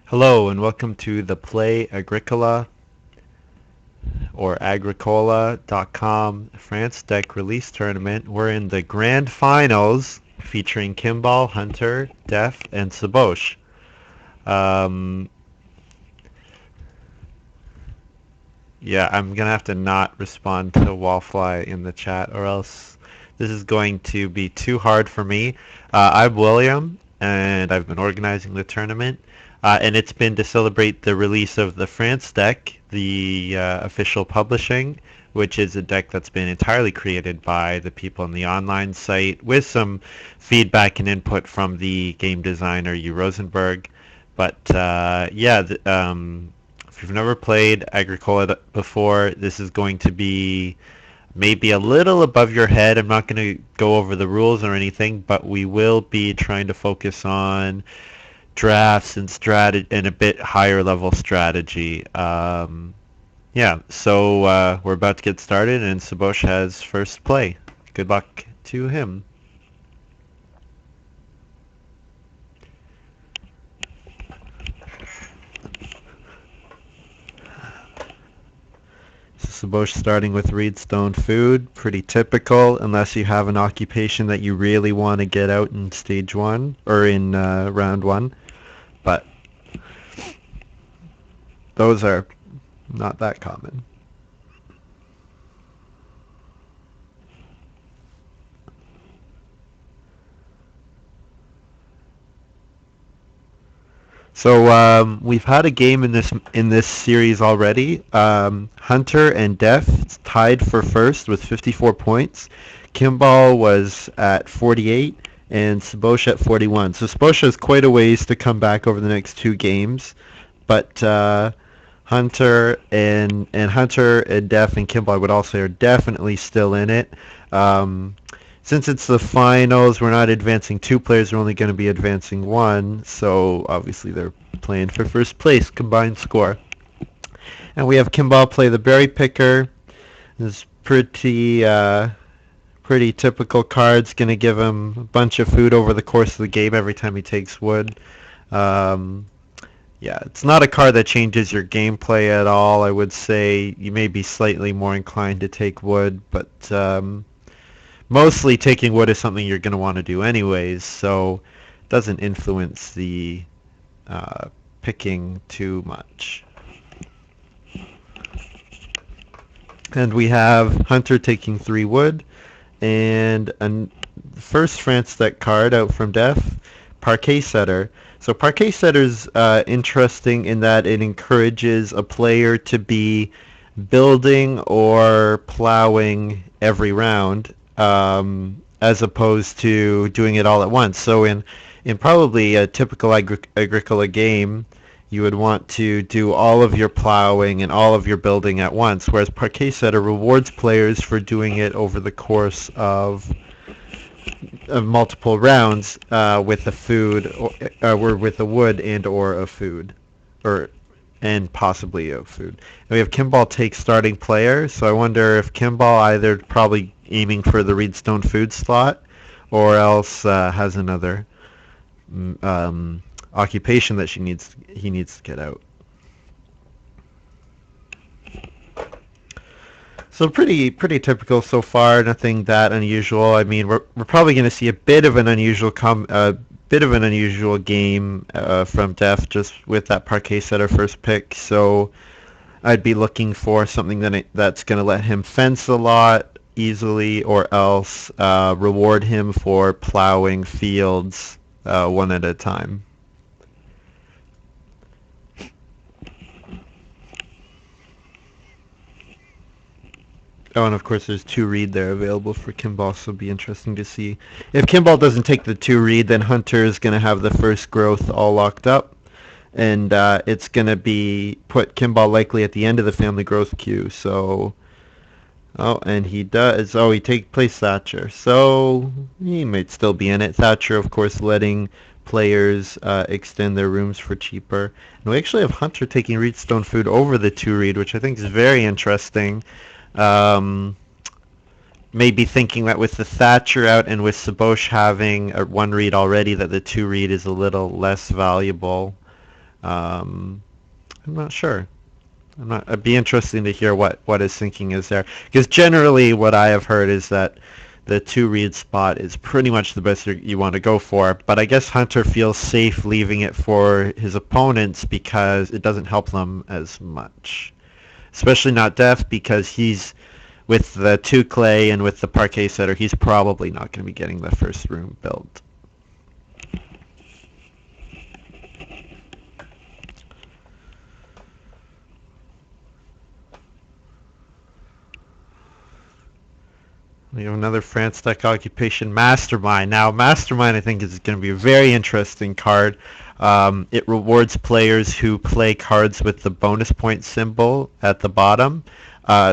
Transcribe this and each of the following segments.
Hello and welcome to the Play-agricola or agricola.com France deck release tournament. We're in the grand finals featuring Kimball, Hunter, Dejf, and Sebosch. Um, yeah, I'm gonna have to not respond to Wallfly in the chat or else this is going to be too hard for me. I'm William and I've been organizing the tournament. And it's been to celebrate the release of the France deck, the official publishing, which is a deck that's been entirely created by the people on the online site with some feedback and input from the game designer, U. Rosenberg. But if you've never played Agricola before, this is going to be maybe a little above your head. I'm not going to go over the rules or anything, but we will be trying to focus on drafts and and a bit higher level strategy. So we're about to get started, and Sebosch has first play. Good luck to him. So Sebosch starting with Reedstone Food, pretty typical, unless you have an occupation that you really want to get out in stage one or in round one. But those are not that common. So we've had a game in this series already. Hunter and Dejf tied for first with 54 points. Kimball was at 48 and Sebosch at 41. So Sebosch has quite a ways to come back over the next two games, but Hunter and Dejf and Kimball, I would all say, are definitely still in it. Um, since it's the finals, we're not advancing two players. We're only going to be advancing one. So obviously they're playing for first place combined score. And we have Kimball play the berry picker. This pretty typical card's going to give him a bunch of food over the course of the game every time he takes wood. Um, yeah, it's not a card that changes your gameplay at all. I would say you may be slightly more inclined to take wood, but mostly taking wood is something you're going to want to do anyways, so it doesn't influence the picking too much. And we have Hunter taking 3 wood, and a first France deck card out from Dejf, Parquet Setter. So Parquet Setter's interesting in that it encourages a player to be building or plowing every round, as opposed to doing it all at once. So in probably a typical Agricola game, you would want to do all of your plowing and all of your building at once, whereas Parquet Setter rewards players for doing it over the course of multiple rounds with a food or with a wood and or a food, or and possibly a food. And we have Kimball take starting player, so I wonder if Kimball either probably aiming for the Reedstone food slot or else has another occupation that he needs to get out. So pretty typical so far. Nothing that unusual. I mean, we're probably going to see a bit of an unusual game from Dejf just with that Parquet Setter first pick. So I'd be looking for something that's going to let him fence a lot easily, or else reward him for plowing fields one at a time. Oh, and of course there's 2 read there available for Kimball, so it'll be interesting to see. If Kimball doesn't take the 2 read, then Hunter is going to have the first growth all locked up, and it's going to be put Kimball likely at the end of the family growth queue. So, oh, and he does. Oh, he plays Thatcher, so he might still be in it. Thatcher, of course, letting players extend their rooms for cheaper. And we actually have Hunter taking Reedstone Food over the 2 read, which I think is very interesting. Um, Maybe thinking that with the Thatcher out and with Sebosch having a 1 read already, that the 2 read is a little less valuable. Um, I'm not sure. It'd be interesting to hear what his thinking is there. Because generally what I have heard is that the two read spot is pretty much the best you want to go for. But I guess Hunter feels safe leaving it for his opponents because it doesn't help them as much. Especially not Dejf because he's with the two clay and with the parquet setter, he's probably not going to be getting the first room built. We have another France deck occupation, Mastermind. Now, Mastermind I think is going to be a very interesting card. It rewards players who play cards with the bonus point symbol at the bottom.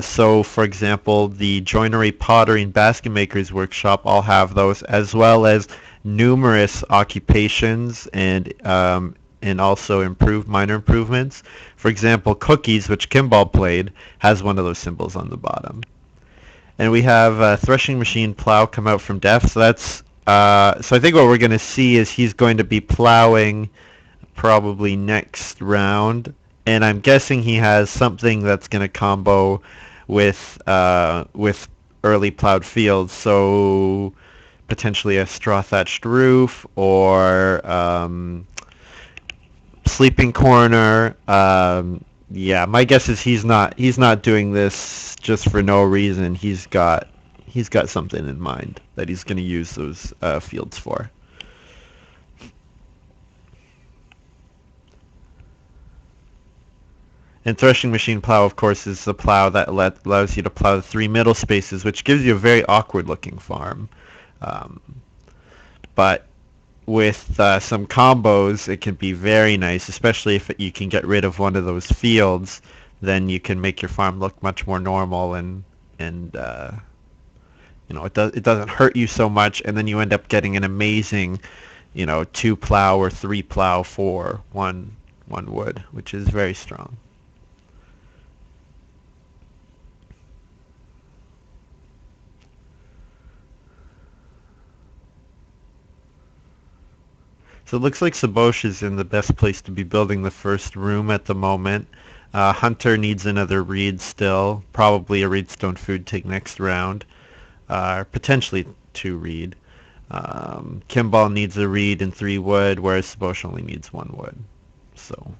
So, for example, the Joinery, Pottery, and Basket Makers Workshop all have those, as well as numerous occupations and also minor improvements. For example, Cookies, which Kimball played, has one of those symbols on the bottom. And we have Threshing Machine Plow come out from Dejf. So that's so I think what we're going to see is he's going to be plowing probably next round, and I'm guessing he has something that's going to combo with early plowed fields. So potentially a straw thatched roof or sleeping corner. Yeah, my guess is he's not doing this just for no reason. He's got something in mind that he's going to use those fields for. And Threshing Machine Plow, of course, is the plow that allows you to plow the three middle spaces, which gives you a very awkward-looking farm. Um, but with some combos, it can be very nice, especially if you can get rid of one of those fields. Then you can make your farm look much more normal, and it doesn't hurt you so much, and then you end up getting an amazing, two plow or three plow for one wood, which is very strong. So it looks like Sebosch is in the best place to be building the first room at the moment. Hunter needs another reed still, probably a reedstone food take next round, potentially two reed. Kimball needs a reed and three wood, whereas Sebosch only needs one wood. So,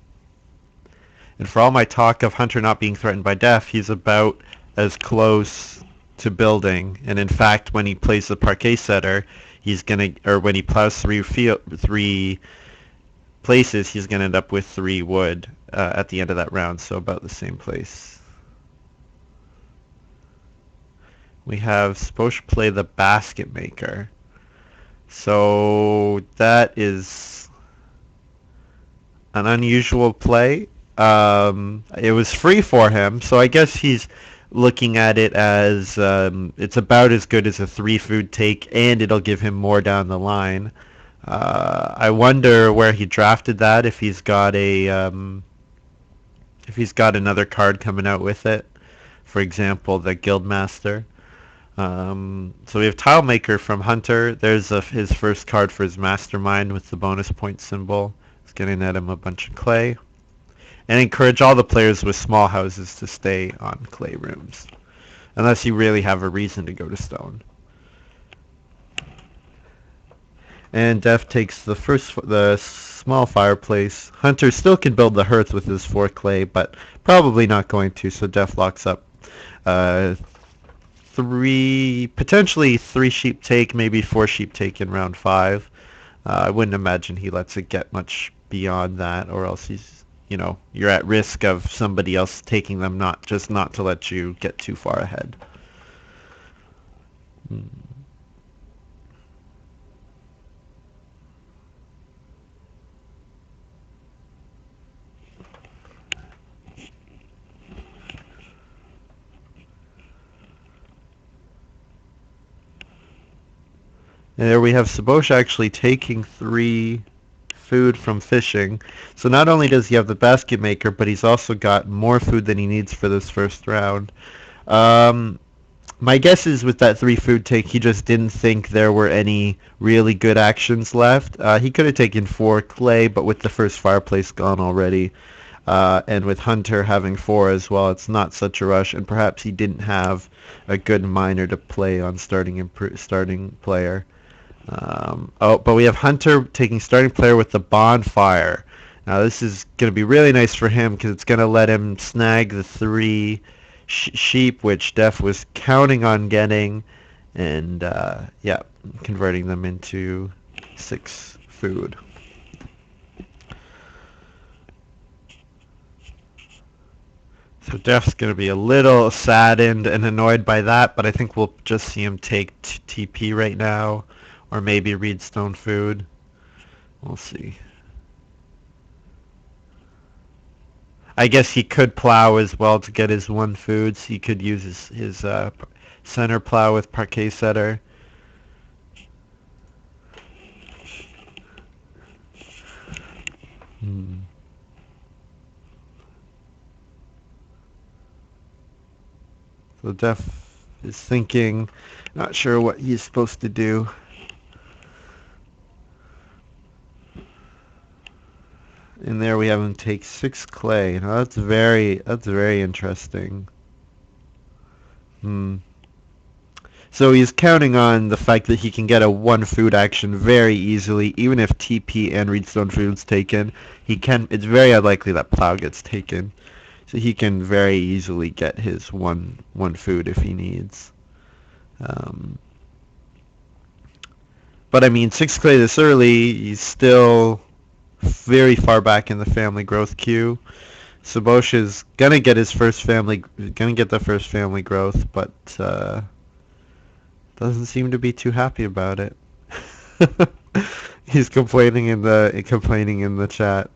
and for all my talk of Hunter not being threatened by Dejf, he's about as close to building. And in fact, when he plays the parquet setter, when he plows three places, he's gonna end up with three wood at the end of that round, so about the same place. We have Sebosch play the basket maker. So that is an unusual play. It was free for him, so I guess he's looking at it as it's about as good as a three food take, and it'll give him more down the line. I wonder where he drafted that. If he's got another card coming out with it, for example, the Guildmaster. So we have Tilemaker from Hunter. There's his first card for his Mastermind with the bonus point symbol. It's going to net him a bunch of clay. And encourage all the players with small houses to stay on clay rooms, unless you really have a reason to go to stone. And Dejf takes the small fireplace. Hunter still can build the hearth with his 4 clay, but probably not going to, so Dejf locks up potentially 3 sheep take, maybe 4 sheep take in round 5. I wouldn't imagine he lets it get much beyond that, or else you're at risk of somebody else taking them, not to let you get too far ahead. And there we have Sebosch actually taking 3 food from fishing. So not only does he have the basket maker, but he's also got more food than he needs for this first round. My guess is with that 3 food take, he just didn't think there were any really good actions left. He could have taken 4 clay, but with the first fireplace gone already, and with Hunter having 4 as well, it's not such a rush. And perhaps he didn't have a good miner to play on starting player. But we have Hunter taking starting player with the bonfire. Now this is going to be really nice for him because it's going to let him snag the 3 sheep, which Dejf was counting on getting, and yeah, converting them into 6 food. So Dejf's going to be a little saddened and annoyed by that, but I think we'll just see him take TP right now, or maybe Reedstone food. We'll see. I guess he could plow as well to get his 1 food, so he could use his center plow with parquet setter. So Dejf is thinking, not sure what he's supposed to do. And there we have him take 6 clay. Now that's very interesting. So he's counting on the fact that he can get a 1 food action very easily, even if TP and Reedstone food's taken. It's very unlikely that plow gets taken. So he can very easily get his one food if he needs. But I mean, 6 clay this early, he's still very far back in the family growth queue. Sebosch is gonna get the first family growth, but doesn't seem to be too happy about it. He's complaining in the chat.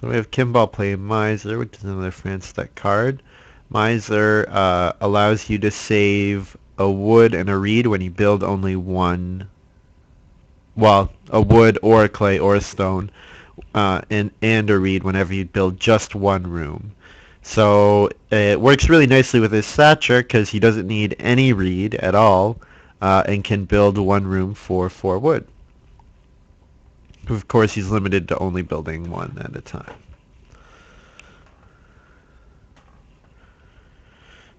So we have Kimball playing Miser, which is another France deck card. Miser allows you to save a wood and a reed when you build only one. Well, a wood or a clay or a stone, and a reed whenever you build just 1 room. So it works really nicely with his Thatcher because he doesn't need any reed at all, and can build 1 room for 4 wood. Of course, he's limited to only building 1 at a time.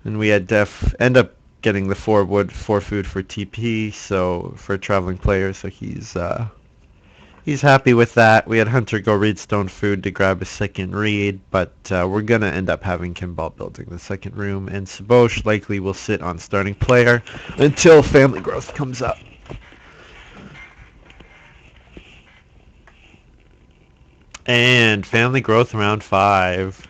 And we had Dejf end up getting the 4 wood, 4 food for TP, so for traveling players, so he's happy with that. We had Hunter go Reedstone food to grab a 2nd reed, but we're going to end up having Kimball building the 2nd room, and Sebosch likely will sit on starting player until family growth comes up. And family growth round 5.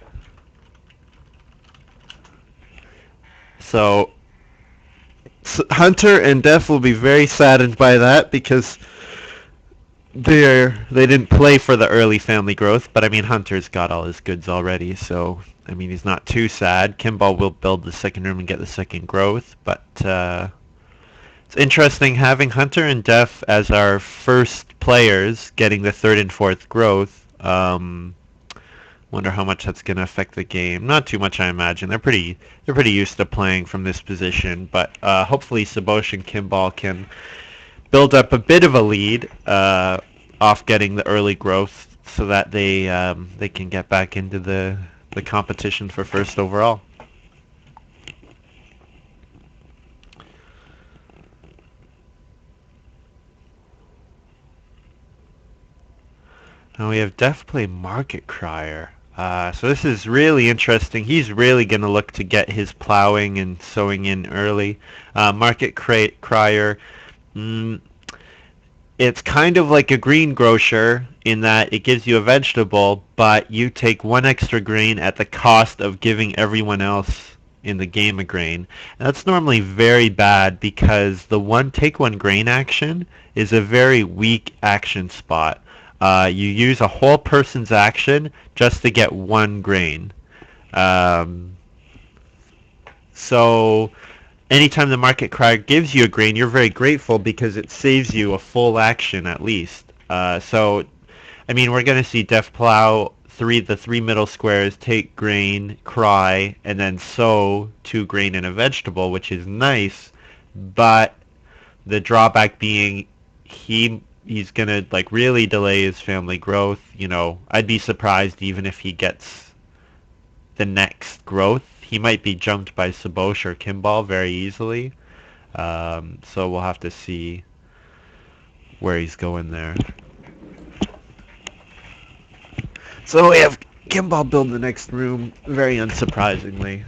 So Hunter and Dejf will be very saddened by that because they didn't play for the early family growth, but I mean Hunter's got all his goods already, so I mean he's not too sad. Kimball will build the 2nd room and get the 2nd growth, but it's interesting having Hunter and Dejf as our first players getting the 3rd and 4th growth. Wonder how much that's going to affect the game. Not too much, I imagine. They're pretty used to playing from this position, but hopefully Sebosch and Kimball can build up a bit of a lead off getting the early growth, so that they can get back into the competition for 1st overall. Now we have Dejf play Market Crier. So this is really interesting. He's really going to look to get his plowing and sowing in early. Market Crier, it's kind of like a greengrocer in that it gives you a vegetable, but you take 1 extra grain at the cost of giving everyone else in the game a grain. And that's normally very bad because the take one grain action is a very weak action spot. You use a whole person's action just to get one grain. Um, so anytime the market cry gives you a grain, you're very grateful because it saves you a full action at least. I mean, we're going to see Dejf plow the three middle squares, take grain, cry, and then sow two grain and a vegetable, which is nice, but the drawback being he's going to like really delay his family growth. You know, I'd be surprised even if he gets the next growth. He might be jumped by Sebosch or Kimball very easily. So we'll have to see where he's going there. So we have Kimball build the next room, very unsurprisingly.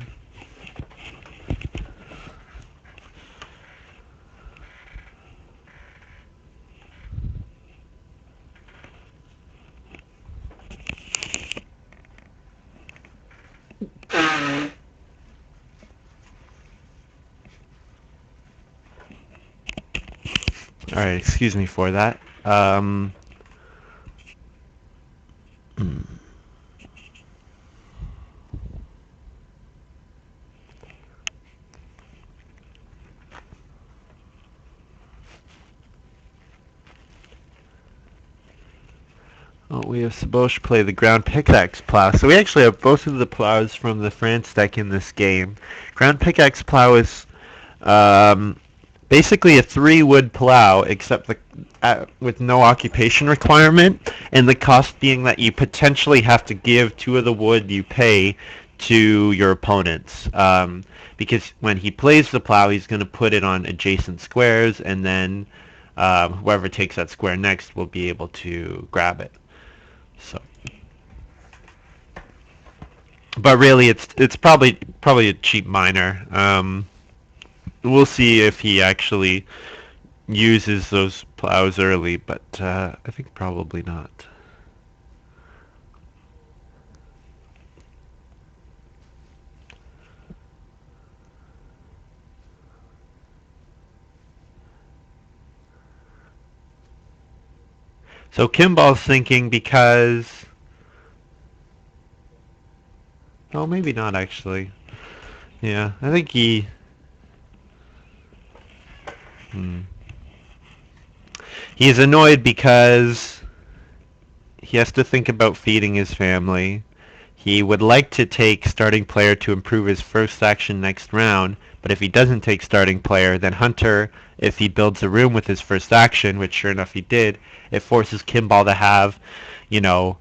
Alright, excuse me for that. Oh, we have Sebosch play the ground pickaxe plow. So we actually have both of the plows from the France deck in this game. Ground pickaxe plow is basically a 3-wood plow, except with no occupation requirement, and the cost being that you potentially have to give 2 of the wood you pay to your opponents. Because when he plays the plow, he's going to put it on adjacent squares, and then whoever takes that square next will be able to grab it. So, but really, it's probably a cheap miner. We'll see if he actually uses those plows early, but I think probably not. So Kimball's thinking because... Oh, maybe not actually. Yeah, I think he... He's annoyed because he has to think about feeding his family. He would like to take starting player to improve his first action next round, but if he doesn't take starting player, then Hunter, if he builds a room with his first action, which sure enough he did, it forces Kimball to have, you know,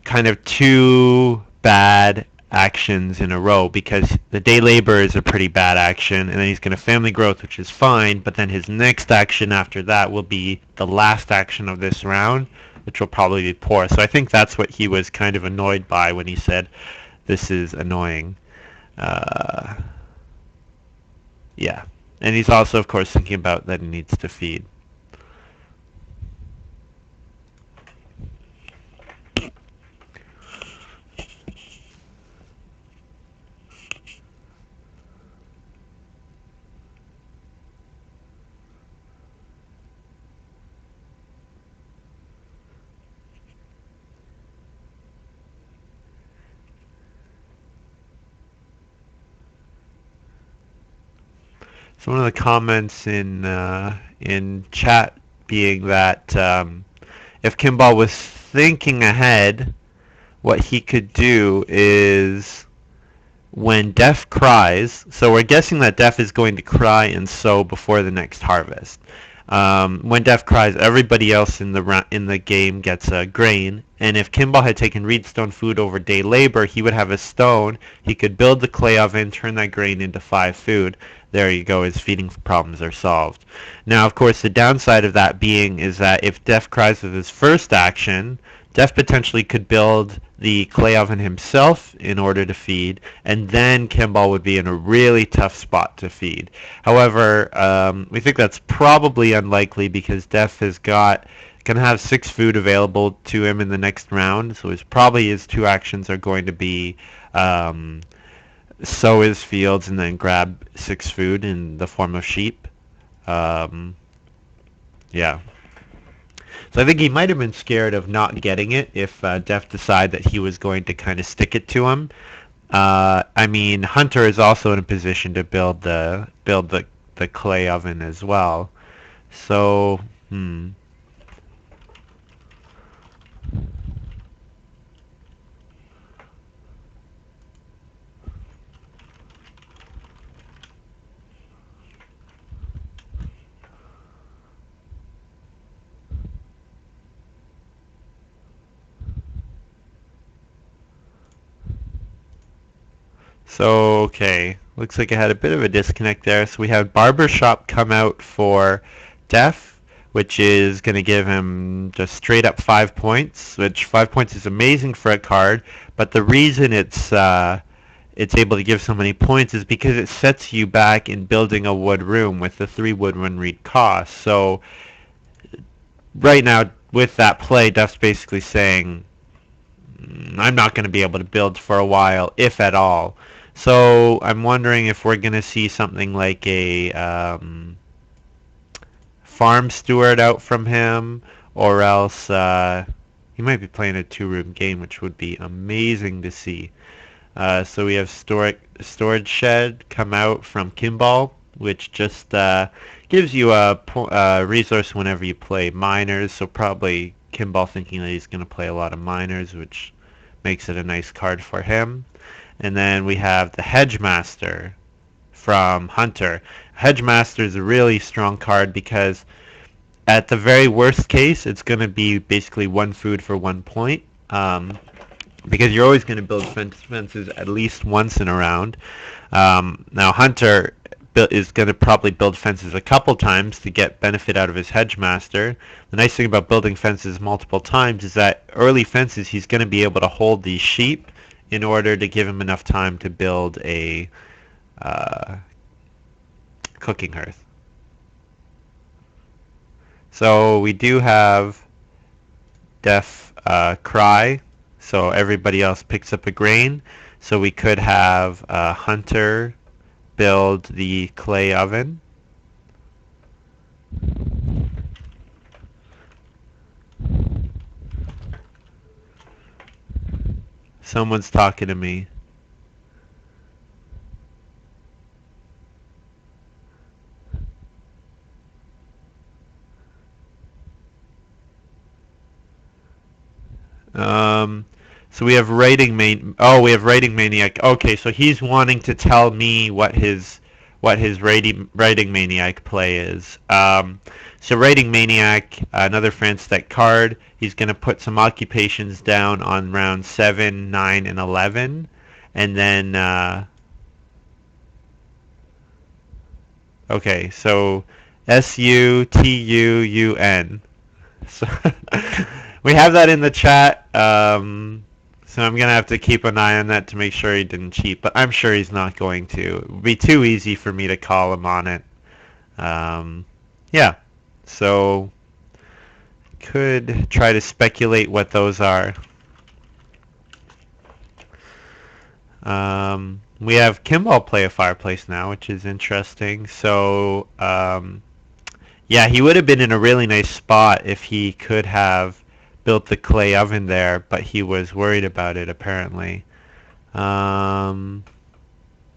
kind of 2 bad actions in a row, because the day labor is a pretty bad action, and then he's going to family growth, which is fine, but then his next action after that will be the last action of this round, which will probably be poor. So I think that's what he was kind of annoyed by when he said, this is annoying. Yeah. And he's also, of course, thinking about that he needs to feed. So one of the comments in chat being that if Kimball was thinking ahead, what he could do is when Dejf cries, so we're guessing that Dejf is going to cry and sow before the next harvest. When Dejf cries, everybody else in the game gets a grain, and if Kimball had taken Reedstone food over day labor, he would have a stone. He could build the clay oven, turn that grain into 5 food. There you go, his feeding problems are solved. Now, of course, the downside of that being is that if Dejf cries with his first action, Dejf potentially could build the clay oven himself in order to feed, and then Kimball would be in a really tough spot to feed. However, we think that's probably unlikely because Dejf can have 6 food available to him in the next round, so his 2 actions are going to be sow his fields and then grab 6 food in the form of sheep. Um, yeah. So I think he might have been scared of not getting it if Def decided that he was going to kind of stick it to him. I mean, Hunter is also in a position to build the clay oven as well. So, okay. Looks like I had a bit of a disconnect there. So we have Barbershop come out for Def, which is going to give him just straight up 5 points, which 5 points is amazing for a card. But the reason it's able to give so many points is because it sets you back in building a wood room with the 3 wood 1 reed cost. So right now, with that play, Def's basically saying, I'm not going to be able to build for a while, if at all. So I'm wondering if we're going to see something like a farm steward out from him, or else he might be playing a 2-room game, which would be amazing to see. So we have storage shed come out from Kimball, which just gives you a resource whenever you play miners. So probably Kimball thinking that he's going to play a lot of miners, which makes it a nice card for him. And then we have the Hedgemaster from Hunter. Hedgemaster is a really strong card because at the very worst case, it's going to be basically 1 food for 1 point. Because you're always going to build fences at least once in a round. Now Hunter is going to probably build fences a couple times to get benefit out of his Hedgemaster. The nice thing about building fences multiple times is that early fences he's going to be able to hold these sheep in order to give him enough time to build a cooking hearth. So we do have Def Cry, so everybody else picks up a grain. So we could have Hunter build the clay oven. Someone's talking to me. So we have we have writing maniac. Okay, so he's wanting to tell me what his writing maniac play is. So writing maniac, another France deck card. He's going to put some occupations down on round 7, 9, and 11, and then okay, so Sutuun. So we have that in the chat. So I'm gonna have to keep an eye on that to make sure he didn't cheat, but I'm sure he's not going to. It would be too easy for me to call him on it. Yeah, so could try to speculate what those are. We have Kimball play a fireplace now, which is interesting. So yeah, he would have been in a really nice spot if he could have built the clay oven there, but he was worried about it apparently. Oh,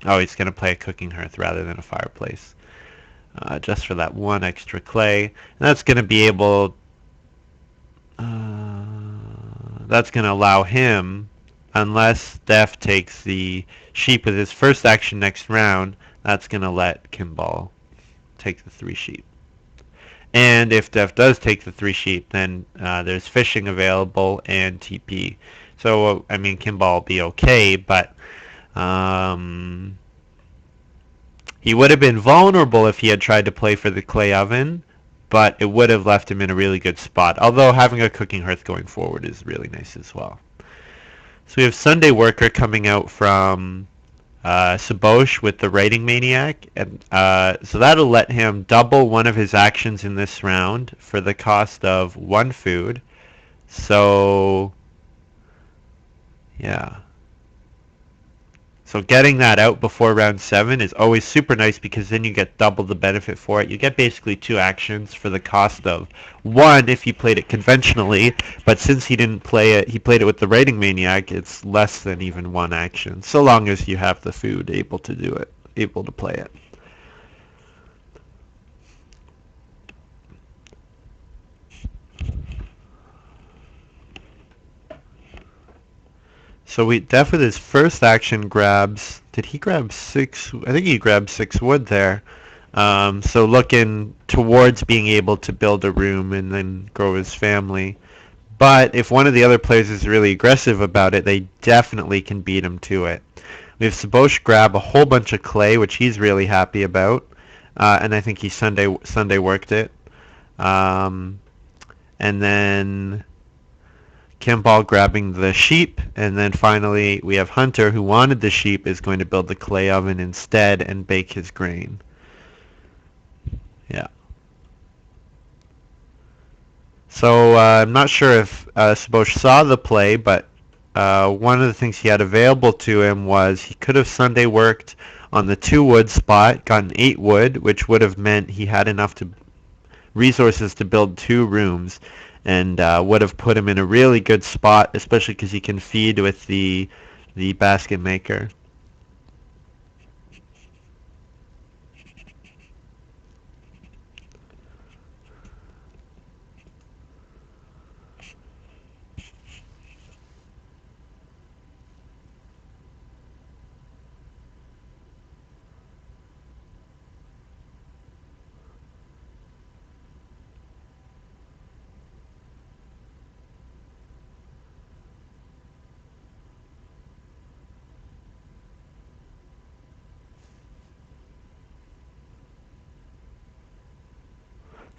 he's going to play a cooking hearth rather than a fireplace. Just for that 1 extra clay. And that's going to be able... that's going to allow him, unless Def takes the sheep with his first action next round, that's going to let Kimball take the 3 sheep. And if Def does take the 3 sheep, then there's fishing available and TP. So, I mean, Kimball will be okay, but he would have been vulnerable if he had tried to play for the clay oven, but it would have left him in a really good spot. Although having a cooking hearth going forward is really nice as well. So we have Sunday Worker coming out from Sebosch with the Writing Maniac, and so that'll let him double one of his actions in this round for the cost of 1 food. So yeah, So getting that out before round 7 is always super nice because then you get double the benefit for it. You get basically 2 actions for the cost of 1 if you played it conventionally, but since he didn't play it, he played it with the Raiding Maniac, it's less than even 1 action, so long as you have the food able to do it, able to play it. So Def with his first action grabs. Did he grab 6? I think he grabbed 6 wood there. So looking towards being able to build a room and then grow his family. But if one of the other players is really aggressive about it, they definitely can beat him to it. We have Sebosch grab a whole bunch of clay, which he's really happy about, and I think he Sunday worked it. Um, and then Kimball grabbing the sheep, and then finally we have Hunter, who wanted the sheep, is going to build the clay oven instead and bake his grain. Yeah. So I'm not sure if Sebosch saw the play, but one of the things he had available to him was he could have Sunday worked on the 2 wood spot, gotten 8 wood, which would have meant he had enough resources to build 2 rooms, and would have put him in a really good spot, especially because he can feed with the basket maker.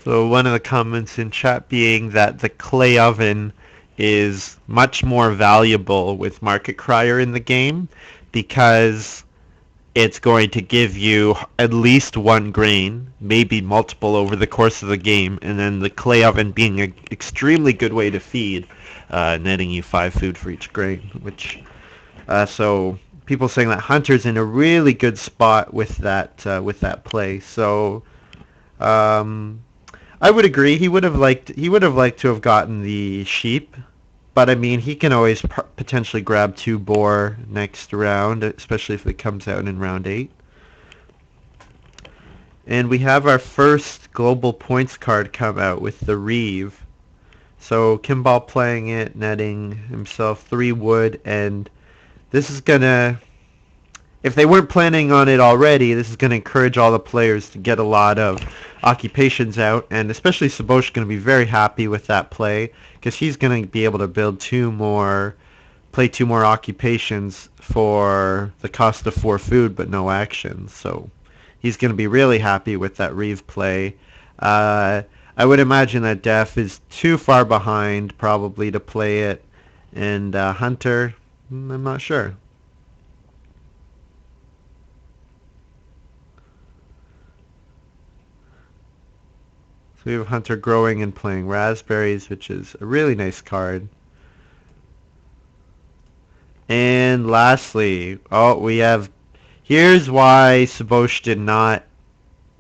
So one of the comments in chat being that the clay oven is much more valuable with Market Crier in the game because it's going to give you at least 1 grain, maybe multiple over the course of the game, and then the clay oven being an extremely good way to feed, netting you 5 food for each grain, so people saying that Hunter's in a really good spot with that play. So um, I would agree. He would have liked to have gotten the sheep, but I mean he can always potentially grab 2 boar next round, especially if it comes out in round 8. And we have our first global points card come out with the Reeve. So Kimball playing it, netting himself 3 wood, and this is gonna, if they weren't planning on it already, this is going to encourage all the players to get a lot of occupations out, and especially Sebosch going to be very happy with that play because he's going to be able to play 2 more occupations for the cost of 4 food but no action. So he's going to be really happy with that Reeve play. Uh, I would imagine that Dejf is too far behind probably to play it, and Hunter, I'm not sure. So we have Hunter growing and playing raspberries, which is a really nice card. And lastly, here's why Sebosch did not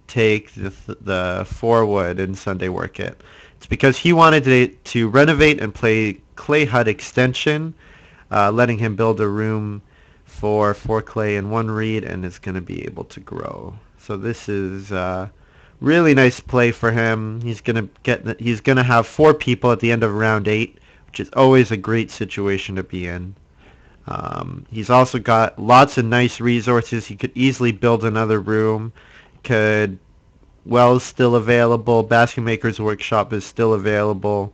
take the 4 wood and Sunday work it. It's because he wanted to renovate and play clay hut extension, letting him build a room for 4 clay and 1 reed, and it's going to be able to grow. So this is really nice play for him. He's gonna have 4 people at the end of round 8, which is always a great situation to be in. He's also got lots of nice resources. He could easily build another room. Wells still available. Basket Maker's Workshop is still available.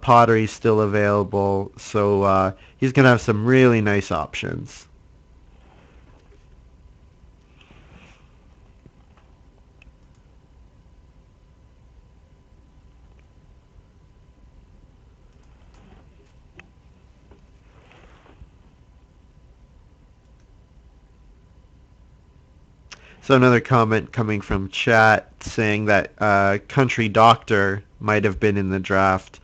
Pottery's still available. So he's gonna have some really nice options. So another comment coming from chat saying that Country Doctor might have been in the draft.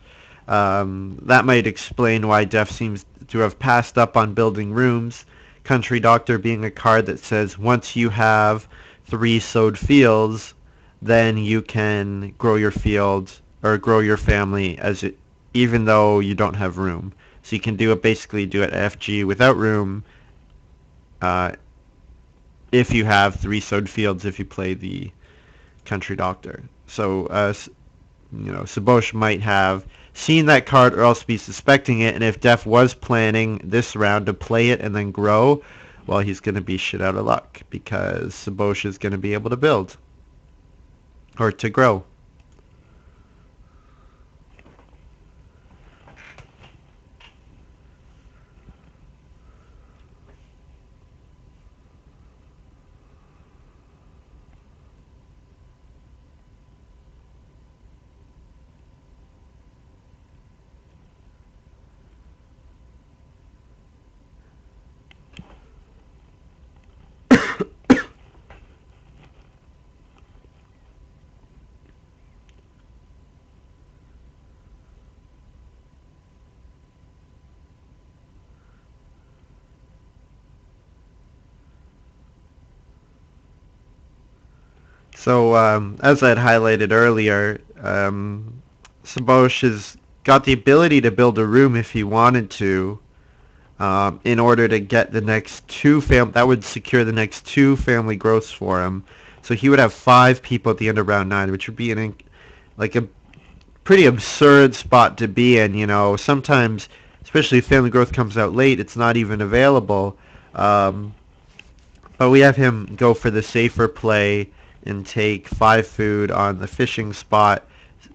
That might explain why Dejf seems to have passed up on building rooms, Country Doctor being a card that says once you have 3 sowed fields, then you can grow your field or grow your family even though you don't have room. So you can basically do it FG without room uh, if you have 3 sowed fields if you play the Country Doctor. So Sebosch might have seen that card or else be suspecting it, and if Dejf was planning this round to play it and then grow, well, he's going to be shit out of luck because Sebosch is going to be able to build or to grow. So, as I had highlighted earlier, Sebosch has got the ability to build a room if he wanted to, in order to get the next that would secure the next 2 family growths for him. So he would have 5 people at the end of round 9, which would be like a pretty absurd spot to be in. Sometimes, especially if family growth comes out late, it's not even available. But we have him go for the safer play and take 5 food on the fishing spot,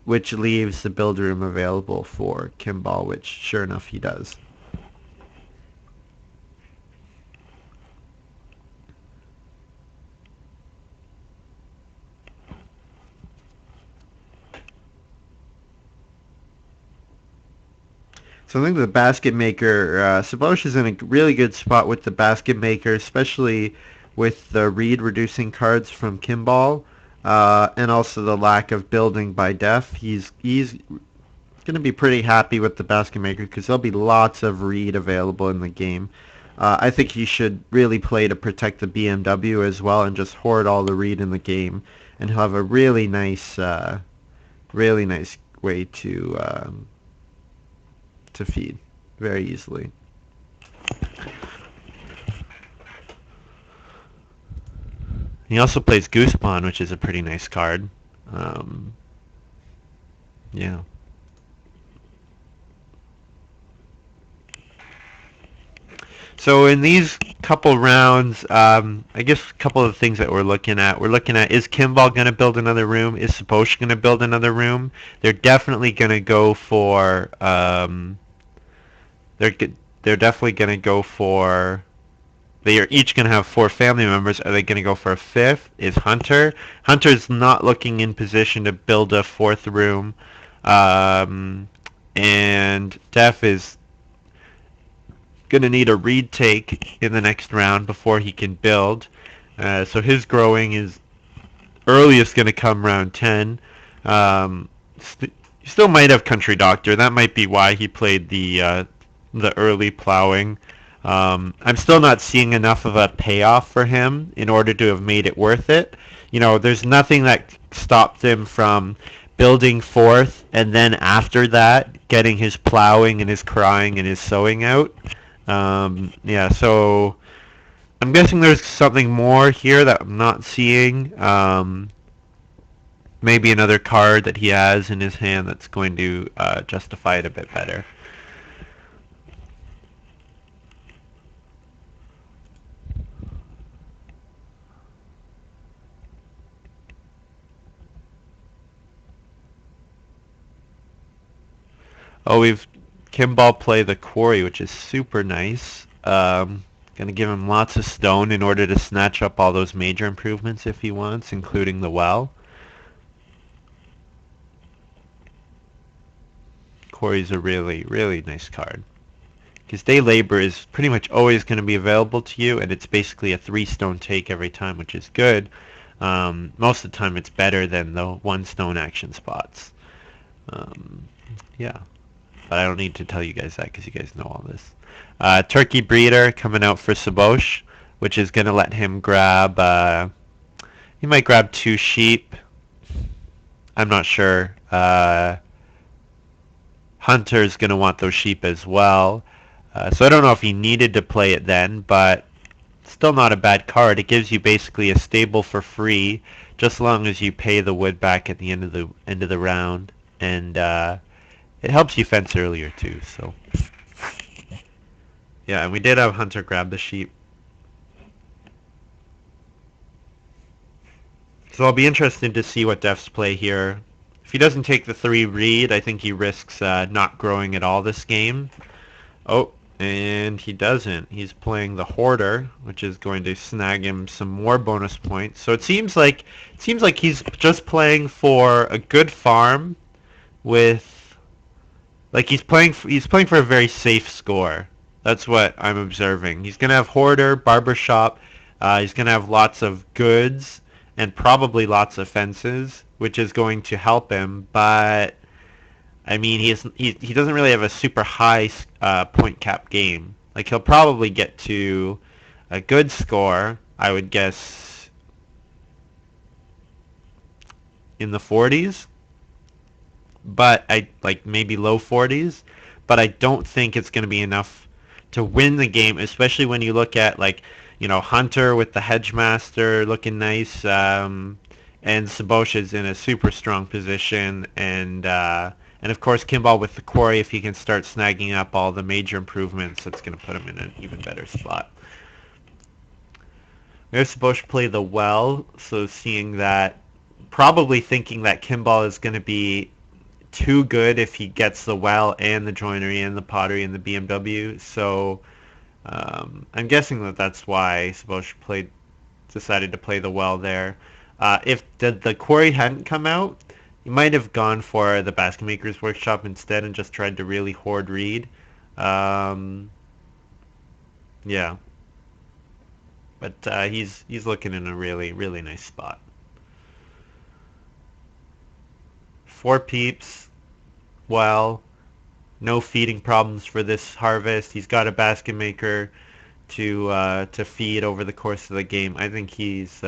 which leaves the build room available for Kimball, which sure enough he does. So I think the basket maker, Sebosch is in a really good spot with the basket maker, especially with the reed reducing cards from Kimball, and also the lack of building by Dejf. He's going to be pretty happy with the basket maker because there'll be lots of reed available in the game. I think he should really play to protect the BMW as well and just hoard all the reed in the game, and he'll have a really nice way to feed very easily. He also plays Goose Pawn, which is a pretty nice card. Yeah. So in these couple rounds, I guess a couple of things that we're looking at. We're looking at, is Kimball going to build another room? Is Sebosch going to build another room? They're definitely going to go for they're they're definitely going to go for. They are each going to have 4 family members. Are they going to go for a 5th? Is Hunter? Hunter's not looking in position to build a 4th room, and Dejf is going to need a reed take in the next round before he can build. So his growing is earliest going to come round 10. He still might have Country Doctor. That might be why he played the early plowing. I'm still not seeing enough of a payoff for him in order to have made it worth it. There's nothing that stopped him from building 4th and then after that getting his plowing and his crying and his sowing out. So I'm guessing there's something more here that I'm not seeing. Maybe another card that he has in his hand that's going to justify it a bit better. Oh, we've Kimball play the quarry, which is super nice. Gonna give him lots of stone in order to snatch up all those major improvements if he wants, including the well. Quarry's a really, really nice card. Because day labor is pretty much always going to be available to you, and it's basically a 3 stone take every time, which is good. Most of the time it's better than the 1 stone action spots. Yeah. But I don't need to tell you guys that because you guys know all this. Turkey breeder coming out for Sebosch, which is going to let him grab, he might grab 2 sheep. I'm not sure. Hunter's going to want those sheep as well. So I don't know if he needed to play it then, but still not a bad card. It gives you basically a stable for free, just as long as you pay the wood back at the end of the round, and it helps you fence earlier too. So yeah, and we did have Hunter grab the sheep. So I'll be interested to see what Dejf's play here. If he doesn't take the 3 read, I think he risks not growing at all this game. Oh, and he doesn't. He's playing the Hoarder, which is going to snag him some more bonus points. So it seems like he's just playing for a good farm with like he's playing for a very safe score. That's what I'm observing. He's gonna have Hoarder, Barbershop. He's gonna have lots of goods and probably lots of fences, which is going to help him. But I mean, he doesn't really have a super high point cap game. Like he'll probably get to a good score, I would guess, in the 40s, but I like maybe low 40s. But I don't think it's going to be enough to win the game, especially when you look at like Hunter with the Hedgemaster looking nice, and Sebosch is in a super strong position, and of course Kimball with the quarry, if he can start snagging up all the major improvements, that's going to put him in an even better spot. We have Sebosch play the well, so seeing that, probably thinking that Kimball is going to be too good if he gets the well and the joinery and the pottery and the BMW. So I'm guessing that that's why Sebosch decided to play the well there. If the quarry hadn't come out, he might have gone for the Basket Maker's Workshop instead and just tried to really hoard read. Yeah, but he's looking in a really really nice spot. 4 peeps. Well, no feeding problems for this harvest. He's got a basket maker to feed over the course of the game. I think he's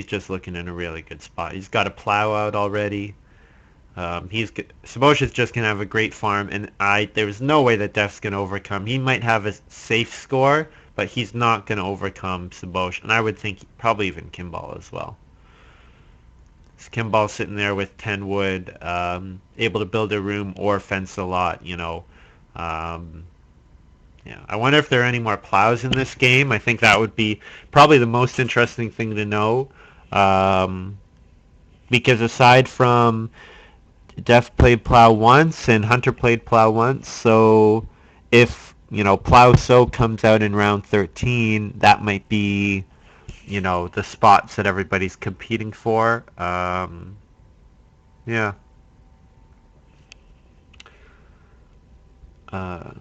just looking in a really good spot. He's got a plow out already. Sebosch is just gonna have a great farm, and there's no way that Dejf's gonna overcome. He might have a safe score, but he's not gonna overcome Sebosch, and I would think probably even Kimball as well. Kimball sitting there with 10 wood, able to build a room or fence a lot, Yeah, I wonder if there are any more plows in this game. I think that would be probably the most interesting thing to know, because aside from Dejf played plow once and Hunter played plow once, so if plow so comes out in round 13, that might be the spots that everybody's competing for. Yeah. Uh,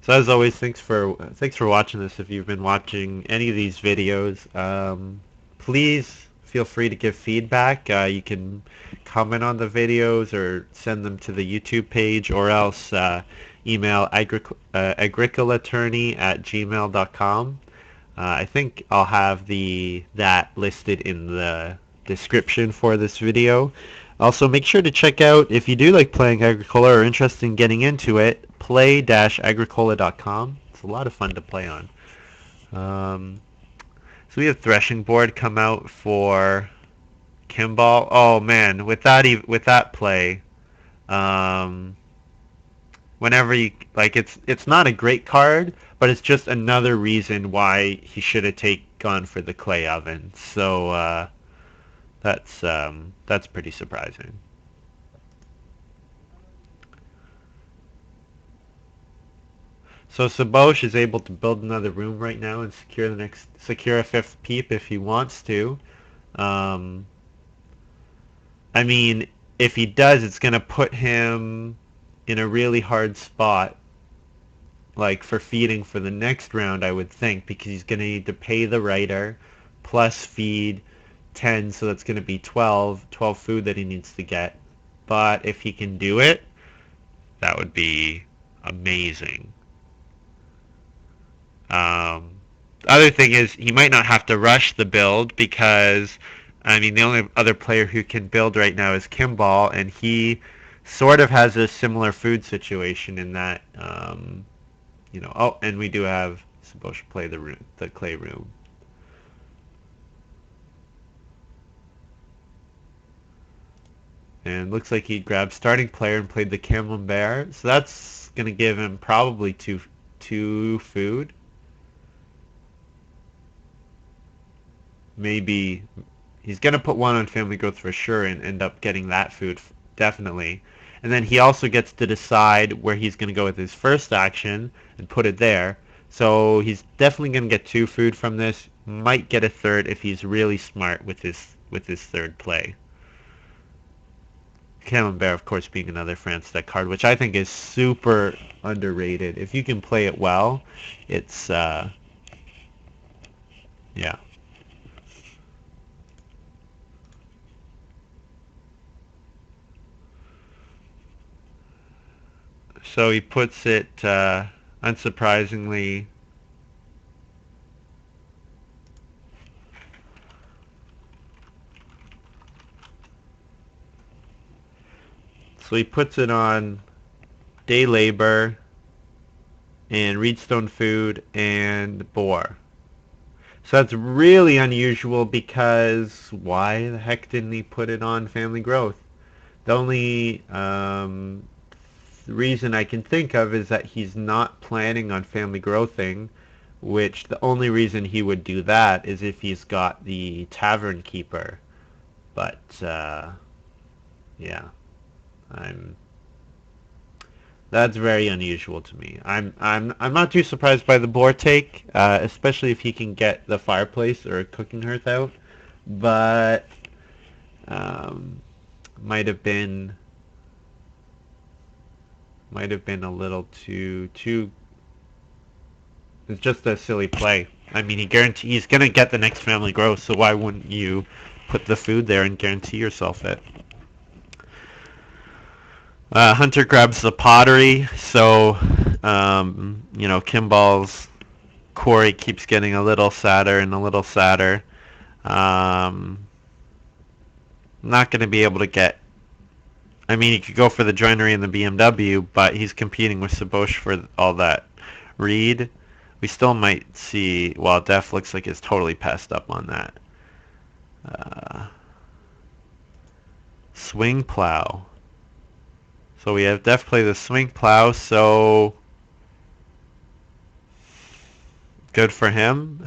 so as always, thanks for watching this. If you've been watching any of these videos, please feel free to give feedback. You can comment on the videos or send them to the YouTube page, or else email agricolatourny@gmail.com. I think I'll have that listed in the description for this video. Also, make sure to check out, if you do like playing Agricola or are interested in getting into it, Play-agricola.com. It's a lot of fun to play on. So we have Threshing Board come out for Kimball. Oh man, with that play, whenever you like, it's not a great card, but it's just another reason why he should have gone for the clay oven. So that's pretty surprising. So Sebosch is able to build another room right now and secure a 5th peep if he wants to. Um, I mean, if he does, it's gonna put him in a really hard spot, like for feeding for the next round, I would think, because he's gonna need to pay the writer plus feed 10, so that's gonna be 12 food that he needs to get. But if he can do it, that would be amazing. Other thing is he might not have to rush the build because, I mean, the only other player who can build right now is Kimball, and he sort of has a similar food situation in that, oh, and we do have Sebosch play the clay room. And looks like he grabbed starting player and played the Camembert, so that's gonna give him probably two food. Maybe he's going to put one on family growth for sure and end up getting that food definitely. And then he also gets to decide where he's going to go with his first action and put it there. So he's definitely going to get two food from this. Might get a third if he's really smart with his third play. Camembert, of course, being another France deck card, which I think is super underrated. If you can play it well, it's yeah. So he puts it, unsurprisingly, so he puts it on day labor and reedstone food and boar. So that's really unusual because why the heck didn't he put it on family growth? The only reason I can think of is that he's not planning on family growthing, which the only reason he would do that is if he's got the tavern keeper. But yeah, I'm that's very unusual to me. I'm not too surprised by the boar take, especially if he can get the fireplace or a cooking hearth out. But um, might have been a little too. It's just a silly play. I mean, he's gonna get the next family growth, so why wouldn't you put the food there and guarantee yourself it? Hunter grabs the pottery, so Kimball's quarry keeps getting a little sadder and a little sadder. Um, not going to be able to get. I mean, he could go for the joinery and the BMW, but he's competing with Sebosch for all that reed. We still might see. Well, Dejf looks like it's totally passed up on that. Uh, swing plow. So we have Dejf play the swing plow, so good for him.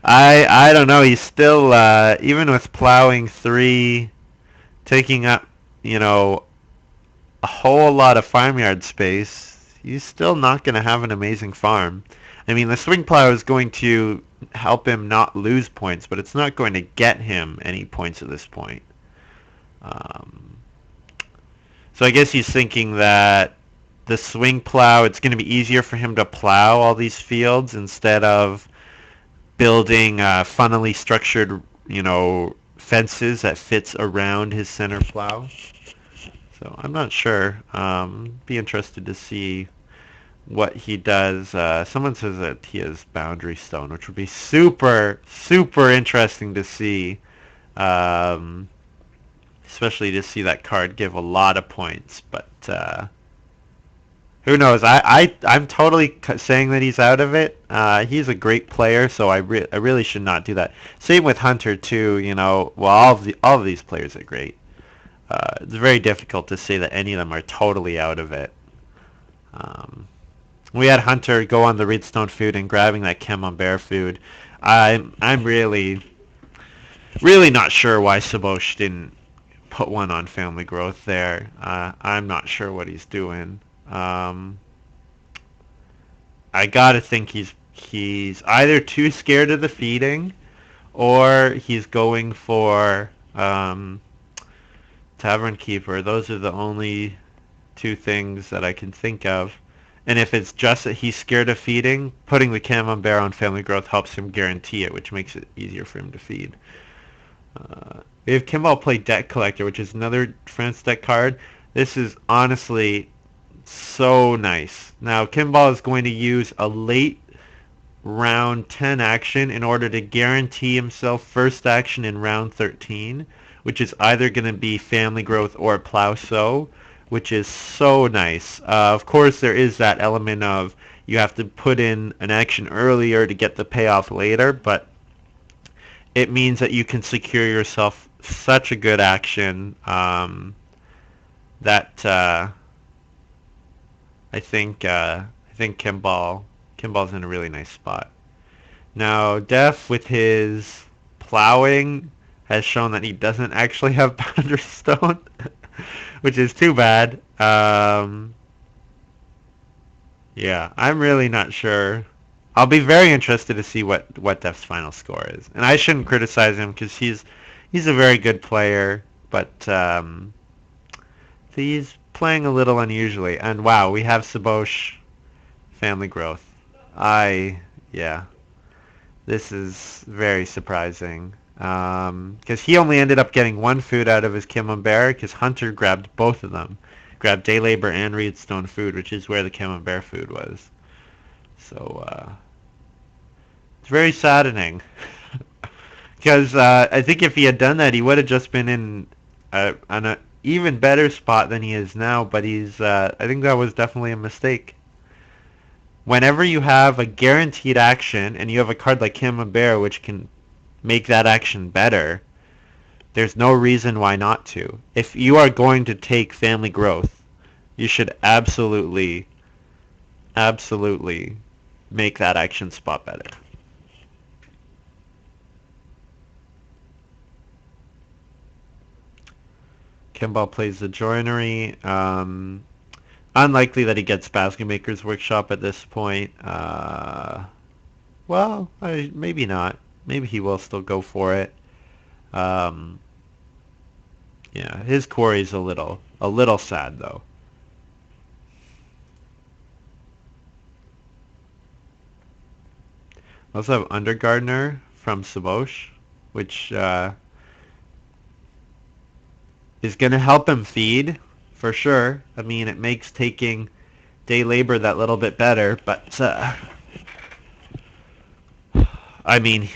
I don't know. He's still even with plowing 3, taking up a whole lot of farmyard space. He's still not going to have an amazing farm. I mean, the swing plow is going to help him not lose points, but it's not going to get him any points at this point. Um, so I guess he's thinking that the swing plow, it's going to be easier for him to plow all these fields instead of building funnily structured, fences that fits around his center plow. So I'm not sure. Be interested to see what he does. Someone says that he has boundary stone, which would be super, super interesting to see. Um, Especially to see that card give a lot of points. But who knows? I'm totally saying that he's out of it. He's a great player, so I really should not do that. Same with Hunter too. Well, all of these players are great. It's very difficult to say that any of them are totally out of it. Um, we had Hunter go on the Reedstone food and grabbing that Camembert food. I'm really not sure why Sebosch didn't put one on family growth there. I'm not sure what he's doing. I gotta think he's either too scared of the feeding, or he's going for tavern keeper. Those are the only two things that I can think of. And if it's just that he's scared of feeding, putting the Camembert on family growth helps him guarantee it, which makes it easier for him to feed. We have Kimball play Debt Collector, which is another France deck card. This is honestly so nice. Now, Kimball is going to use a late round 10 action in order to guarantee himself first action in round 13, which is either going to be family growth or plow sow, which is so nice. Of course, there is that element of you have to put in an action earlier to get the payoff later, but it means that you can secure yourself such a good action that I think Kimball's in a really nice spot. Now, Dejf with his plowing has shown that he doesn't actually have Boundary Stone, which is too bad. Yeah, I'm really not sure. I'll be very interested to see what Def's final score is. And I shouldn't criticize him because he's a very good player, but he's playing a little unusually. And wow, we have Sebosch family growth. I yeah, this is very surprising. Because he only ended up getting one food out of his Camembert because Hunter grabbed both of them. Grabbed Day Labor and Reedstone food, which is where the Camembert food was. So, it's very saddening. Because I think if he had done that, he would have just been in an even better spot than he is now, but I think that was definitely a mistake. Whenever you have a guaranteed action and you have a card like Camembert which can make that action better, there's no reason why not to. If you are going to take family growth, you should absolutely, absolutely make that action spot better. Kimball plays the joinery. Unlikely that he gets Basket Maker's Workshop at this point. Well, maybe not. Maybe he will still go for it. Um, yeah, his quarry's a little sad though. We also have Undergardener from Sebosch, which is going to help him feed for sure. I mean, it makes taking day labor that little bit better, but I mean,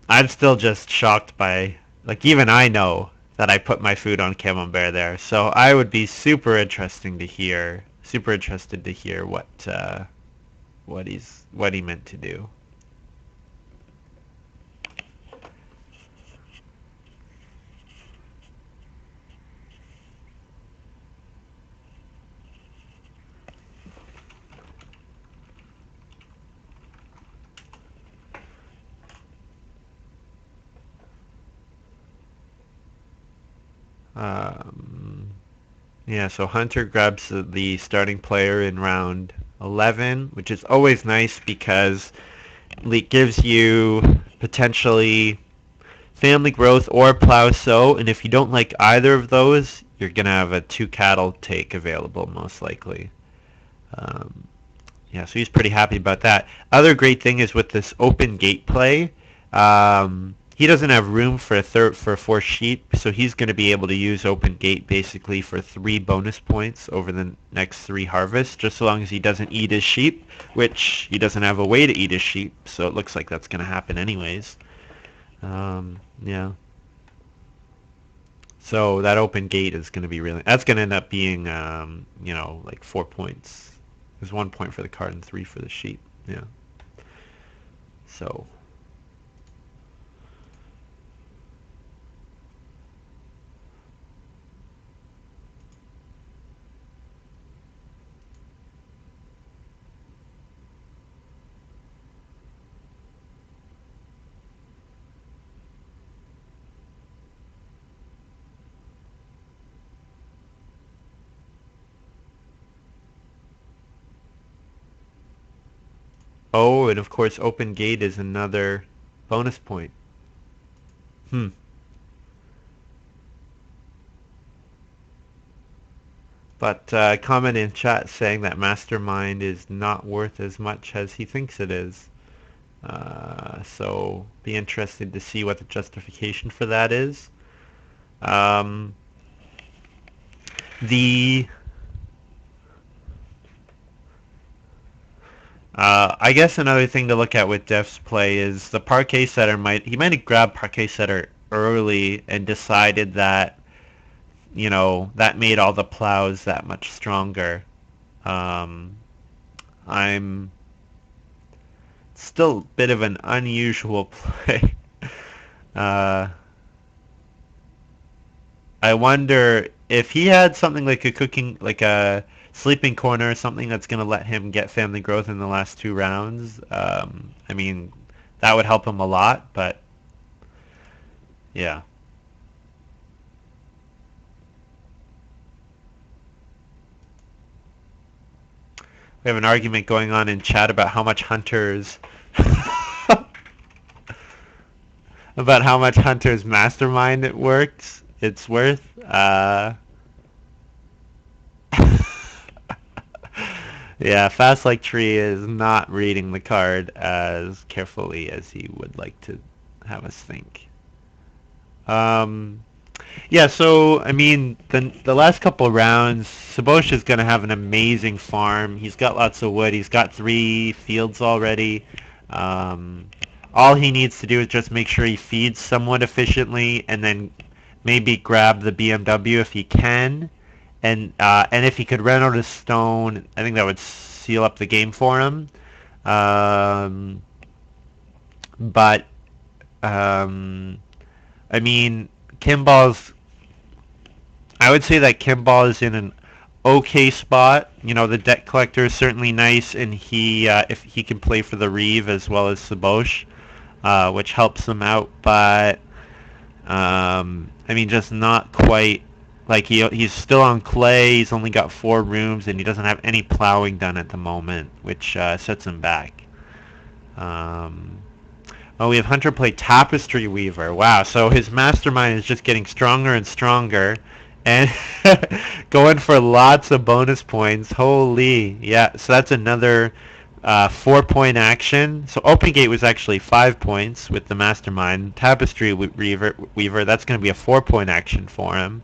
I'm still just shocked by like even I know that I put my food on Camembert there, so I would be super interested to hear what he meant to do. Um, yeah, so Hunter grabs the starting player in round 11, which is always nice because it gives you potentially family growth or plow sow, and if you don't like either of those, you're gonna have a two cattle take available most likely. Um, yeah, so he's pretty happy about that. Other great thing is with this open gate play, he doesn't have room for four sheep, so he's going to be able to use open gate basically for 3 bonus points over the next 3 harvests, just so long as he doesn't eat his sheep, which he doesn't have a way to eat his sheep, so it looks like that's going to happen anyways. Yeah. So that open gate is going to be that's going to end up being, like 4 points. There's 1 point for the card and 3 for the sheep. Yeah. So, oh, and of course, open gate is another bonus point. Hmm. But comment in chat saying that Mastermind is not worth as much as he thinks it is. So be interested to see what the justification for that is. Um, the I guess another thing to look at with Dejf's play is the parquet setter he might have grabbed parquet setter early and decided that, that made all the plows that much stronger. Um, I'm still a bit of an unusual play. uh, I wonder if he had something like like a sleeping corner or something that's going to let him get family growth in the last 2 rounds. I mean, that would help him a lot, but yeah. We have an argument going on in chat about how much Hunter's about how much Hunter's mastermind it works. It's worth. Yeah, Fast Like Tree is not reading the card as carefully as he would like to have us think. Um, yeah, so I mean, the last couple of rounds, Sebosch is going to have an amazing farm. He's got lots of wood. He's got 3 fields already. Um, all he needs to do is just make sure he feeds somewhat efficiently, and then maybe grab the BMW if he can. And if he could run out a stone, I think that would seal up the game for him. Um, but um, I mean, Kimball's. I would say that Kimball is in an okay spot. The debt collector is certainly nice, and if he can play for the Reeve as well as Sebosch, which helps him out. But I mean, just not quite. Like he's still on clay. He's only got 4 rooms, and he doesn't have any plowing done at the moment, which sets him back. Um, oh, we have Hunter play Tapestry Weaver. Wow, so his mastermind is just getting stronger and stronger, and going for lots of bonus points. Holy, yeah. So that's another 4-point action. So Open Gate was actually 5 points with the mastermind. Tapestry Weaver, that's going to be a 4-point action for him.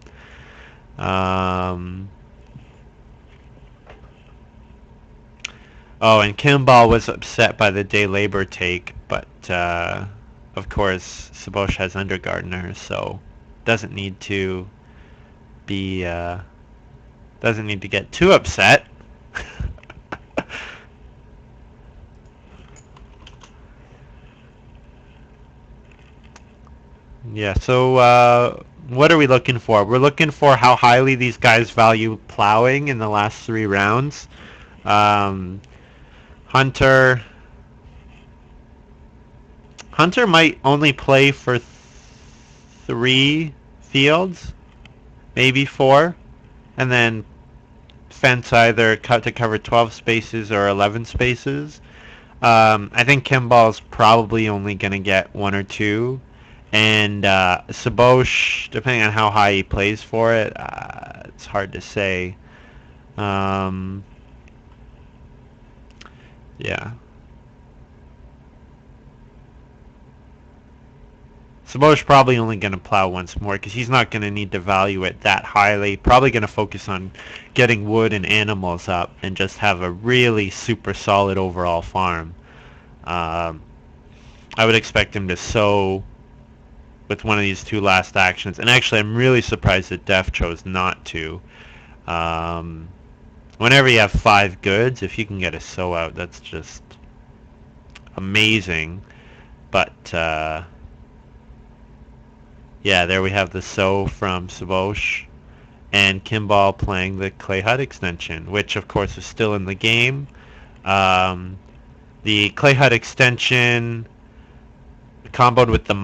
Oh, and Kimball was upset by the day labor take, but of course Sebosch has Undergardener, so doesn't need to be doesn't need to get too upset. Yeah, so what are we looking for? We're looking for how highly these guys value plowing in the last 3 rounds. Um, Hunter Hunter might only play for 3 fields, maybe 4, and then fence either cut to cover 12 spaces or 11 spaces. I think Kimball's probably only going to get 1 or 2. And Sebosch, depending on how high he plays for it, it's hard to say. Yeah. Sebosch probably only going to plow once more because he's not going to need to value it that highly. Probably going to focus on getting wood and animals up and just have a really super solid overall farm. I would expect him to sow with one of these 2 last actions. And actually, I'm really surprised that Dejf chose not to. Whenever you have 5 goods, if you can get a sow out, that's just amazing. But yeah, there we have the sow from Sebosch, and Kimball playing the clay hut extension, which of course is still in the game. The clay hut extension comboed with the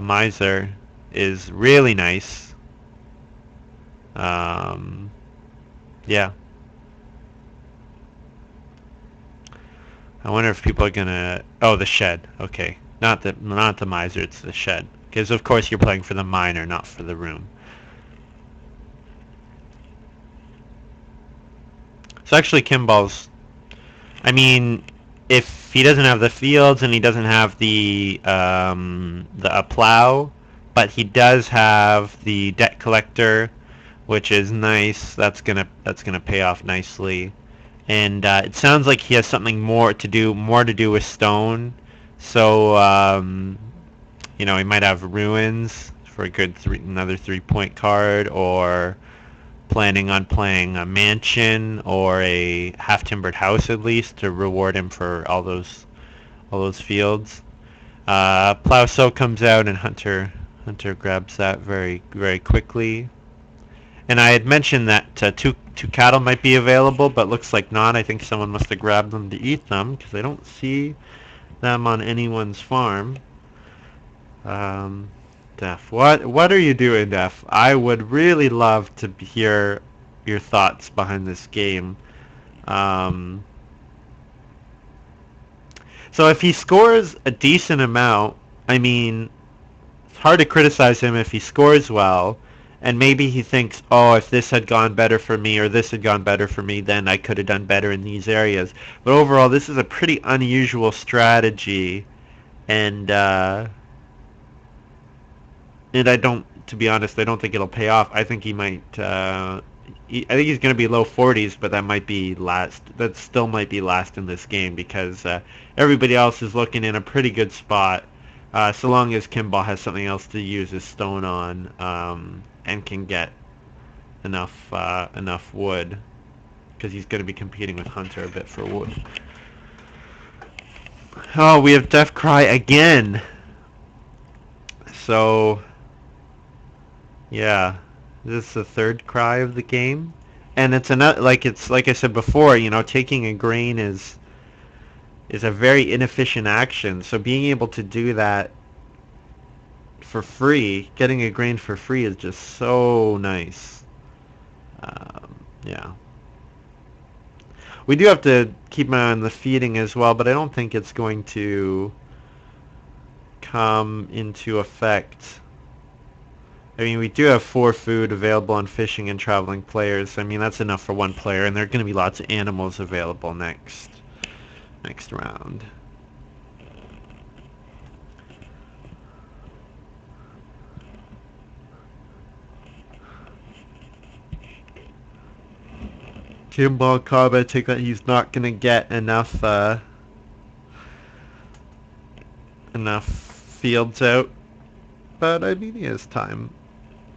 miser is really nice. Yeah. I wonder if people are gonna. Oh, the shed. Okay, not the miser. It's the shed. Because of course you're playing for the miner, not for the room. So actually, Kimball's. I mean, if he doesn't have the fields and he doesn't have the plow, but he does have the debt collector, which is nice. That's gonna pay off nicely. and it sounds like he has something more to do with stone. So he might have ruins for a good another 3-point card, or planning on playing a mansion or a half-timbered house at least to reward him for all those fields. Plow So comes out, and Hunter grabs that very very quickly. And I had mentioned that two cattle might be available, but looks like not. I think someone must have grabbed them to eat them because I don't see them on anyone's farm. Um, Def, what are you doing, Def? I would really love to hear your thoughts behind this game. Um, so if he scores a decent amount, I mean, it's hard to criticize him if he scores well, and maybe he thinks, oh, if this had gone better for me or this had gone better for me, then I could have done better in these areas. But overall, this is a pretty unusual strategy, and I don't, to be honest, I don't think it'll pay off. I think he might. I think he's going to be low 40s, but that might be last. That still might be last in this game because everybody else is looking in a pretty good spot. So long as Kimball has something else to use his stone on, and can get enough wood, because he's going to be competing with Hunter a bit for wood. Oh, we have Death Cry again. So yeah, this is the third cry of the game, and it's like I said before. Taking a grain is a very inefficient action. So being able to do that for free, getting a grain for free, is just so nice. Yeah, we do have to keep an eye on the feeding as well, but I don't think it's going to come into effect. I mean, we do have 4 food available on fishing and traveling players. I mean, that's enough for one player, and there are going to be lots of animals available next round. Kimball Cobb, I take that he's not going to get enough fields out, but I mean, he has time.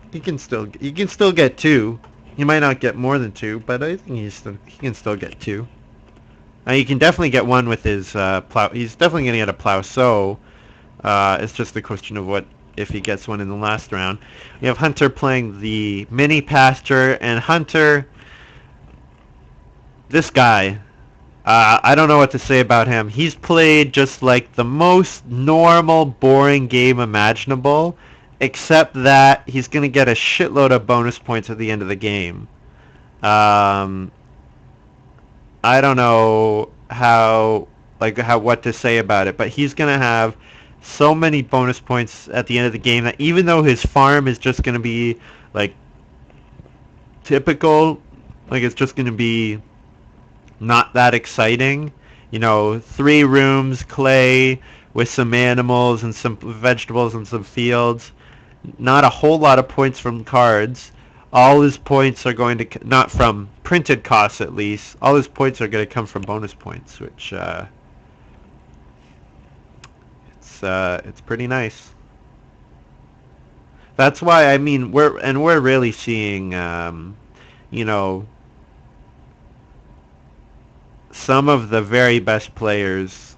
He can still get 2. He might not get more than 2, but I think he can still get 2. You can definitely get one with his plow. He's definitely going to get a plow. So it's just a question of what if he gets one in the last round. We have Hunter playing the mini pasture, and Hunter, this guy, I don't know what to say about him. He's played just like the most normal, boring game imaginable, except that he's going to get a shitload of bonus points at the end of the game. Um, I don't know how what to say about it, but he's gonna have so many bonus points at the end of the game that even though his farm is just gonna be like typical, like it's just gonna be not that exciting. 3 rooms, clay with some animals and some vegetables and some fields. Not a whole lot of points from cards. All his points are going to, not from printed costs at least, all his points are going to come from bonus points, which it's pretty nice. That's why, I mean, we're really seeing you know some of the very best players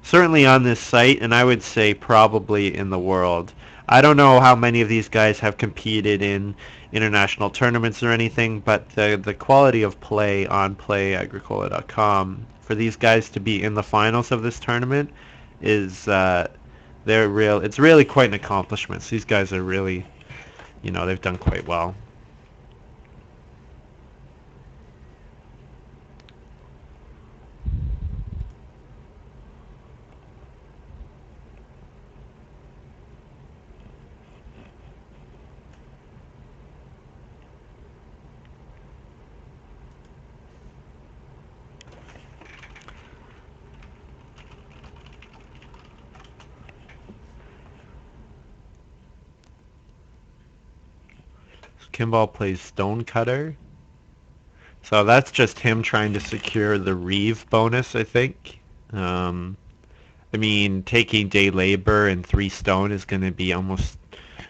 certainly on this site, and I would say probably in the world. I don't know how many of these guys have competed in international tournaments or anything, but the quality of play on Play-agricola.com for these guys to be in the finals of this tournament is they're real. It's really quite an accomplishment. So these guys are really, they've done quite well. Kimball plays Stonecutter. So that's just him trying to secure the Reeve bonus, I think. I mean, taking day labor and 3 stone is going to be almost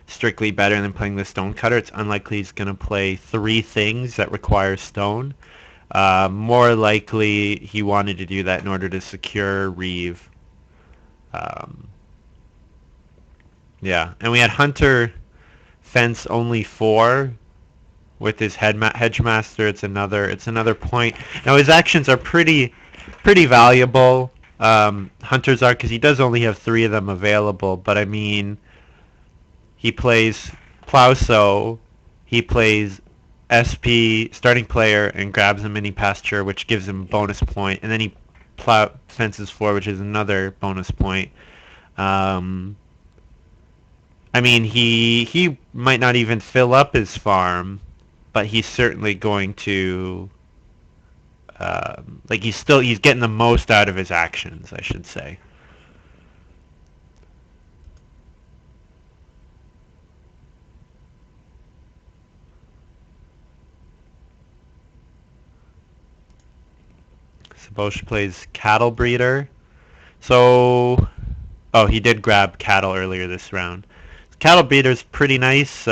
strictly better than playing the stone cutter. It's unlikely he's going to play 3 things that require stone. More likely he wanted to do that in order to secure Reeve. Um, yeah, and we had Hunter fence only 4 with his hedgemaster. It's another point. Now his actions are pretty valuable. Hunter's are, because he does only have 3 of them available. But I mean, he plays Plowsow, he plays SP starting player and grabs a mini pasture, which gives him a bonus point, and then he fences 4, which is another bonus point. Um, I mean, he might not even fill up his farm, but he's certainly going to like he's getting the most out of his actions, I should say. Sebosch plays cattle breeder. So, oh, he did grab cattle earlier this round. Cattle breeder's pretty nice.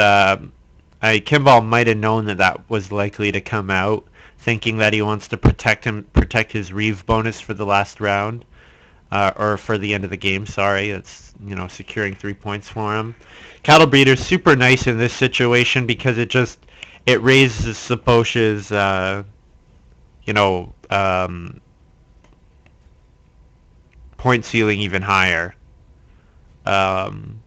Kimball might have known that that was likely to come out, thinking that he wants to protect his Reeve bonus for the last round, or for the end of the game. Sorry, it's securing 3 points for him. Cattle breeder's super nice in this situation because it raises Sebosch's you know point ceiling even higher. Um,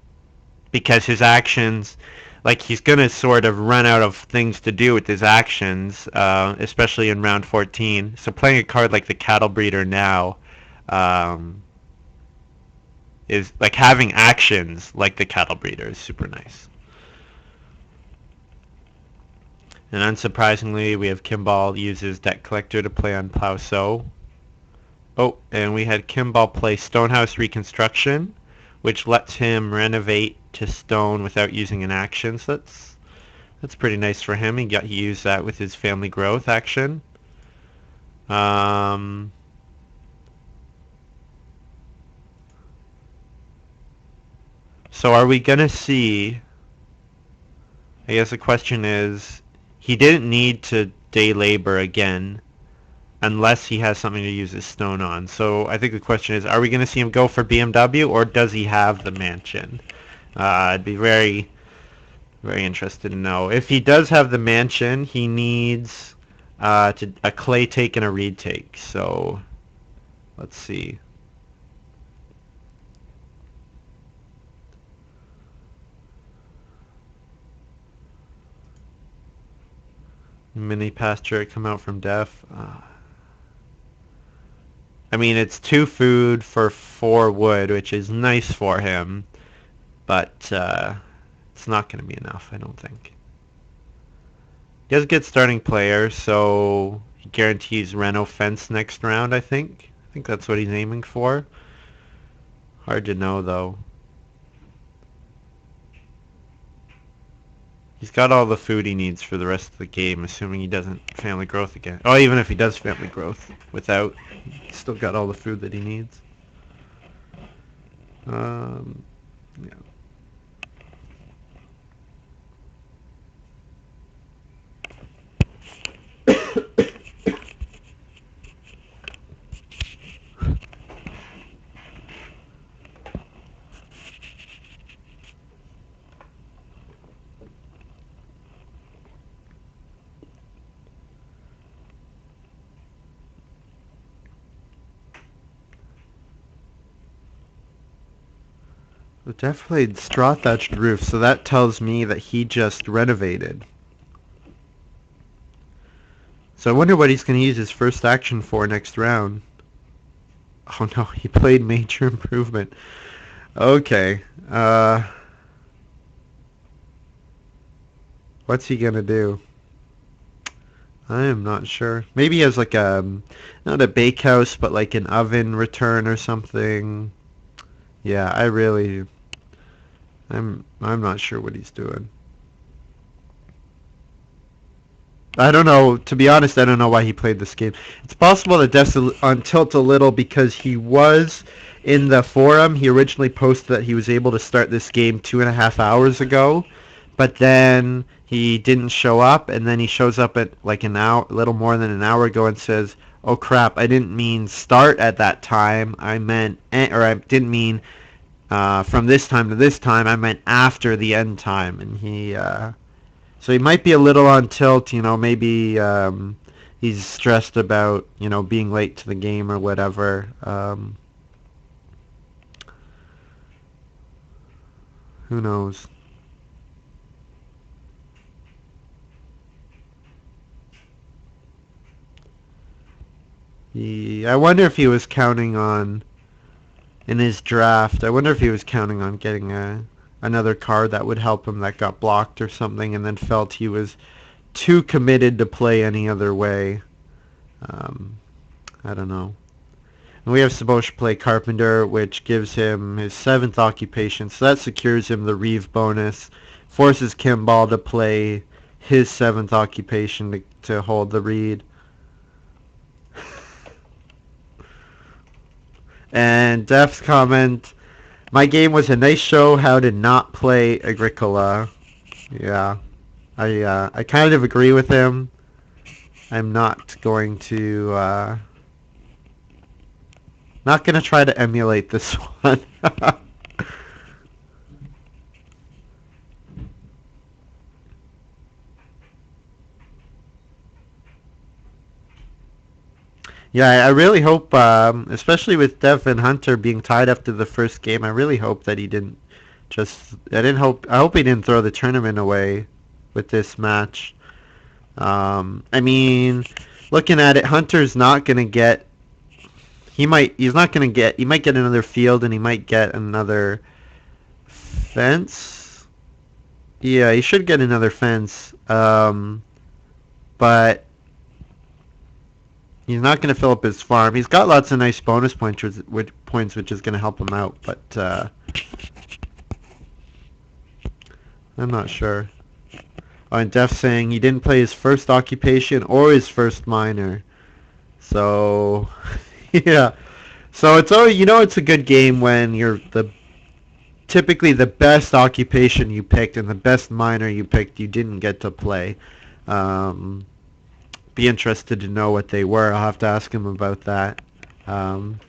because his actions, like he's gonna sort of run out of things to do with his actions, especially in round 14. So playing a card like the Cattle Breeder now um, is like having actions like the Cattle Breeder is super nice. And unsurprisingly, we have Kimball uses Debt Collector to play on Plowsow. Oh, and we had Kimball play Stonehouse Reconstruction, which lets him renovate to stone without using an action. So that's pretty nice for him. He used that with his family growth action. Um, so are we gonna see? I guess the question is, he didn't need to day labor again unless he has something to use his stone on. So I think the question is, are we gonna see him go for BMW or does he have the mansion? I'd be very interested to know. If he does have the mansion, he needs a clay take and a reed take. So let's see. Mini pasture come out from Dejf. I mean, it's 2 food for 4 wood, which is nice for him, but it's not going to be enough, I don't think. He does get starting player, so he guarantees Reno fence next round, I think. I think that's what he's aiming for. Hard to know, though. He's got all the food he needs for the rest of the game, assuming he doesn't family growth again. Oh, even if he does family growth without, he's still got all the food that he needs. Yeah. But Dejf played straw thatched roof, so that tells me that he just renovated. So I wonder what he's going to use his first action for next round. Oh no, he played major improvement. Okay. What's he gonna do? I am not sure. Maybe he has like not a bakehouse, but like an oven return or something. Yeah, I'm not sure what he's doing. I don't know. To be honest, I don't know why he played this game. It's possible that Dejf's on tilt a little because he was in the forum. He originally posted that he was able to start this game 2.5 hours ago, but then he didn't show up, and then he shows up at like an hour, a little more than an hour ago, and says, "Oh crap! I didn't mean start at that time. I meant, or I didn't mean from this time to this time. I meant after the end time." And so he might be a little on tilt, maybe he's stressed about, being late to the game or whatever. Who knows? I wonder if he was counting on, in his draft, I wonder if he was counting on getting another card that would help him that got blocked or something, and then felt he was too committed to play any other way. Um, I don't know. And we have Sebosch play Carpenter, which gives him his 7th occupation, so that secures him the Reeve bonus, forces Kimball to play his 7th occupation to hold the reed. And Dejf's comment, my game was a nice show how to not play Agricola. Yeah, I kind of agree with him. I'm not going to try to emulate this one. Yeah, I really hope, especially with Dejf and Hunter being tied after the first game, I really hope that he didn't I hope he didn't throw the tournament away with this match. I mean, looking at it, Hunter's not going to get, he might get another field and he might get another fence. Yeah, he should get another fence. But he's not going to fill up his farm. He's got lots of nice bonus points, which is going to help him out. But I'm not sure. Oh, and Dejf saying he didn't play his first occupation or his first minor. So, yeah. So it's always, it's a good game when you're typically the best occupation you picked and the best minor you picked you didn't get to play. Um, be interested to know what they were. I'll have to ask him about that. Um,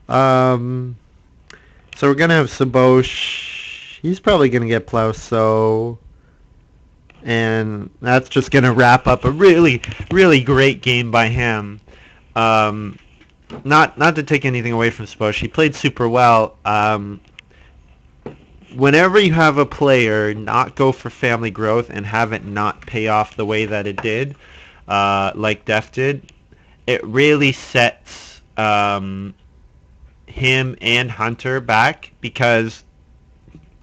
um, so we're gonna have Sebosch. He's probably gonna get Plouse, and that's just gonna wrap up a really, really great game by him. Um, not to take anything away from Sebosch, he played super well. Whenever you have a player not go for family growth and have it not pay off the way that it did, like Dejf did, it really sets him and Hunter back because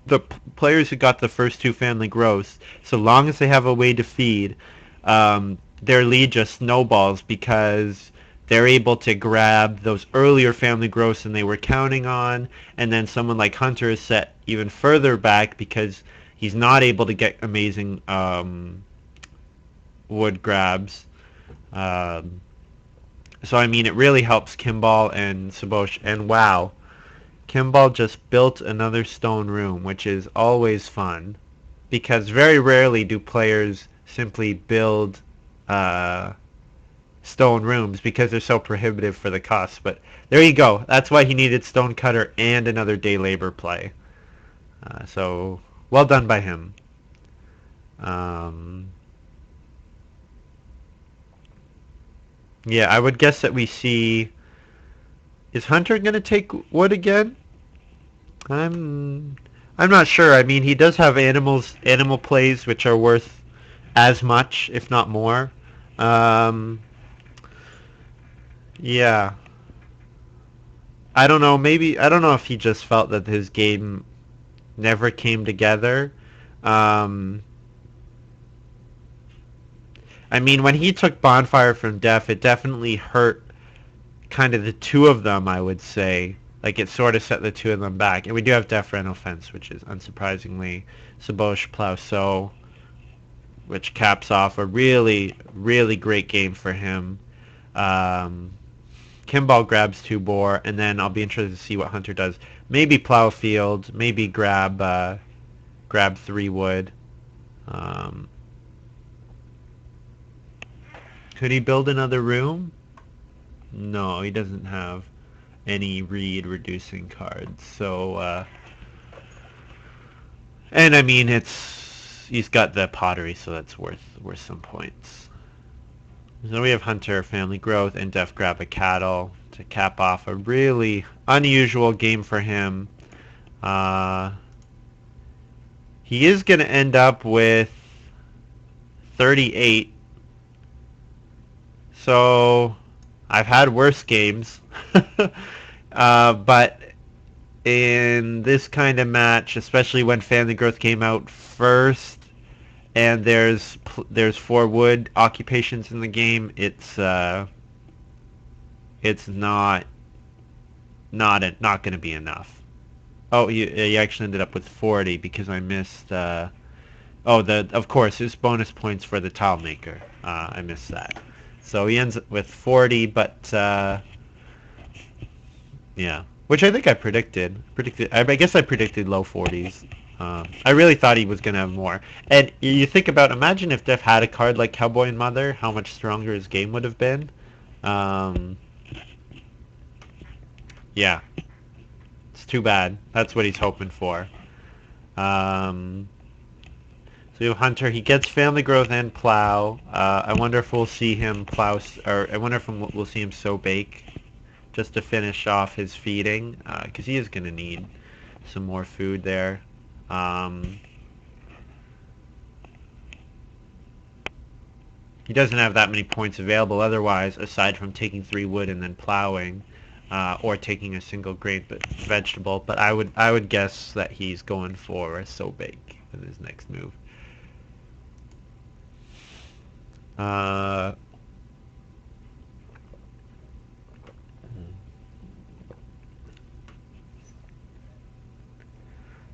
the players who got the first 2 family growths, so long as they have a way to feed, their lead just snowballs because they're able to grab those earlier family growths than they were counting on, and then someone like Hunter is set even further back because he's not able to get amazing wood grabs. Um, so I mean, it really helps Kimball and Sebosch, and wow, Kimball just built another stone room, which is always fun because very rarely do players simply build uh, stone rooms because they're so prohibitive for the cost. But there you go. That's why he needed Stone Cutter and another day labor play. So well done by him. Um, yeah, I would guess that we see. Is Hunter going to take wood again? I'm I'm not sure. I mean, he does have animal plays which are worth as much, if not more. Um, yeah, I don't know. Maybe I don't know if he just felt that his game never came together. Um, I mean, when he took Bonfire from Dejf, it definitely hurt kind of the two of them, I would say. Like, it sort of set the two of them back. And we do have Dejf Ren offense, which is unsurprisingly Sebosch Plow So, which caps off a really, really great game for him. Um, Kimball grabs two boar, and then I'll be interested to see what Hunter does. Maybe plow a field, maybe grab three wood. Um, could he build another room? No, he doesn't have any reed reducing cards. So, and I mean, he's got the pottery, so that's worth some points. So we have Hunter, Family Growth, and Def Grab a Cattle to cap off a really unusual game for him. Uh, he is going to end up with 38. So I've had worse games. But in this kind of match, especially when Family Growth came out first, and there's four wood occupations in the game, it's not going to be enough. Oh, you actually ended up with 40 because I missed. Oh, the of course there's bonus points for the tile maker. I missed that. So he ends up with 40, but yeah, which I think I predicted. I guess I predicted low 40s. I really thought he was gonna have more. And you think about, imagine if Def had a card like Cowboy and Mother, how much stronger his game would have been. Um, yeah, it's too bad. That's what he's hoping for. Um, so you have Hunter, he gets Family Growth and Plow. I wonder if we'll see him plow, or I wonder if we'll see him sow bake just to finish off his feeding, because he is going to need some more food there. Um, he doesn't have that many points available otherwise, aside from taking three wood and then plowing, or taking a single grain vegetable. But I would guess that he's going for a sow bake in his next move. Uh,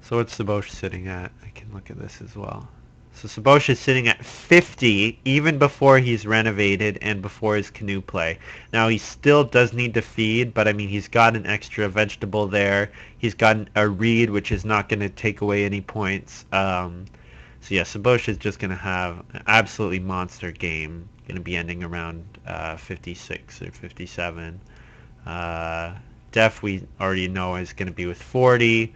so what's Sebosch sitting at? I can look at this as well. So Sebosch is sitting at 50 even before he's renovated and before his canoe play. Now he still does need to feed, but I mean he's got an extra vegetable there. He's got a reed which is not going to take away any points. So yeah, Sebosch is just going to have an absolutely monster game. Going to be ending around 56 or 57. Def we already know is going to be with 40.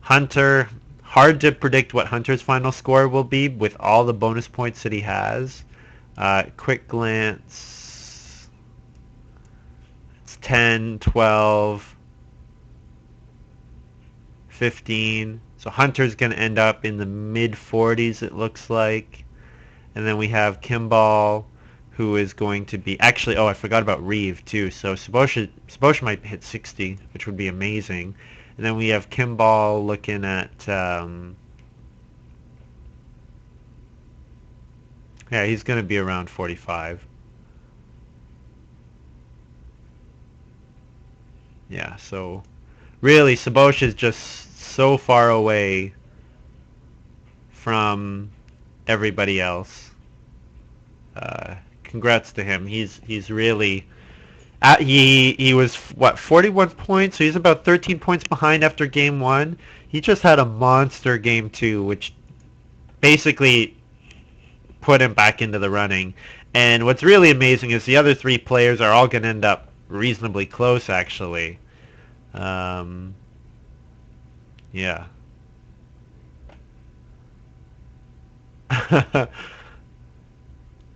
Hunter, hard to predict what Hunter's final score will be with all the bonus points that he has. Quick glance, it's 10, 12, 15. So Hunter's going to end up in the mid 40s, it looks like. And then we have Kimball, who is going to be... Actually, oh, I forgot about Reeve, too. So Sebosch might hit 60, which would be amazing. And then we have Kimball looking at... yeah, he's going to be around 45. Yeah, so really, Sebosch is just so far away from everybody else. Congrats to him. He's really... he was, what, 41 points? So he's about 13 points behind after game one. He just had a monster game two, which basically put him back into the running. And what's really amazing is the other three players are all going to end up reasonably close, actually. Um, yeah.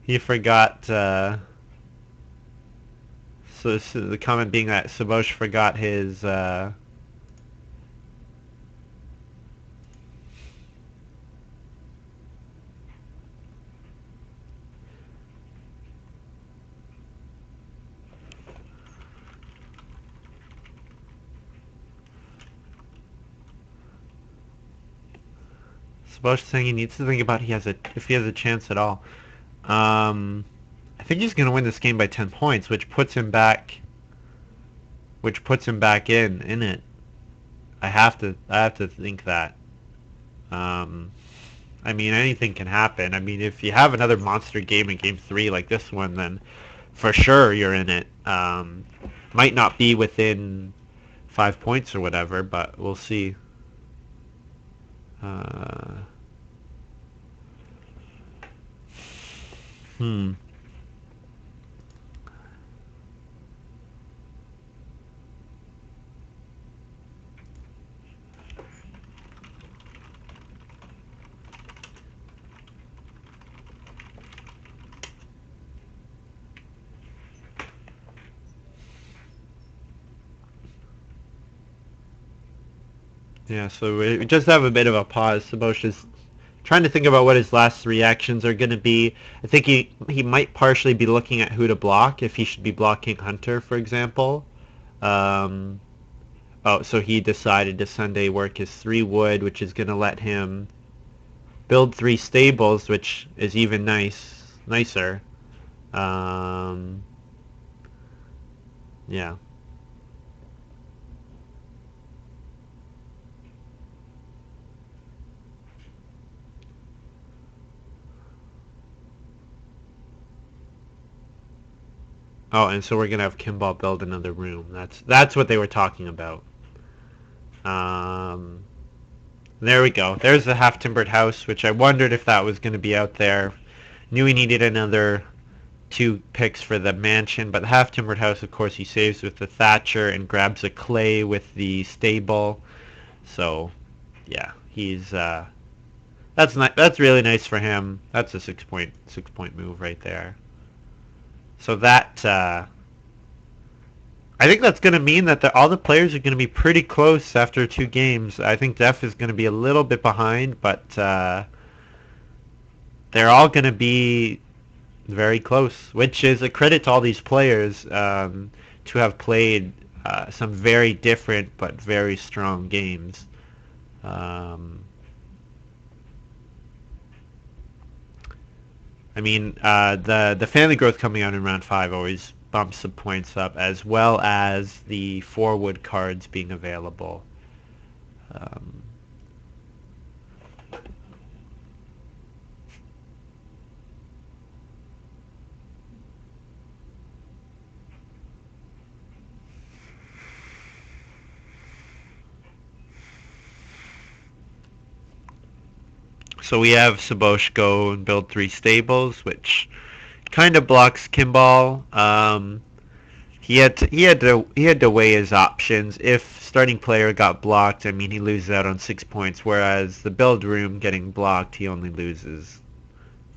He forgot... so the comment being that Sebosch forgot his Sebosch saying he needs to think about if he has a chance at all. Um, I think he's going to win this game by 10 points, which puts him back in it. I have to think that. Um, I mean, anything can happen. I mean, if you have another monster game in game 3 like this one, then for sure you're in it. Might not be within 5 points or whatever, but we'll see. Uh, hmm. Yeah, so we just have a bit of a pause. Sebosch is trying to think about what his last three actions are going to be. I think he might partially be looking at who to block, if he should be blocking Hunter, for example. Um, oh, so he decided to Sunday work his 3 wood, which is going to let him build 3 stables, which is even nicer. Um, yeah. Oh, and so we're gonna have Kimball build another room. That's what they were talking about. Um, there we go. There's the half-timbered house, which I wondered if that was gonna be out there. Knew he needed another 2 picks for the mansion, but the half-timbered house, of course, he saves with the Thatcher and grabs a clay with the stable. So, yeah, he's that's really nice for him. That's a 6 point move right there. So that I think that's going to mean that all the players are going to be pretty close after 2 games. I think Dejf is going to be a little bit behind, but they're all going to be very close, which is a credit to all these players to have played some very different but very strong games. Um, I mean, the family growth coming out in round 5 always bumps some points up, as well as the 4 wood cards being available. Um, so we have Sebosch go and build 3 stables, which kind of blocks Kimball. He had to weigh his options. If starting player got blocked, I mean he loses out on 6 points, whereas the build room getting blocked, he only loses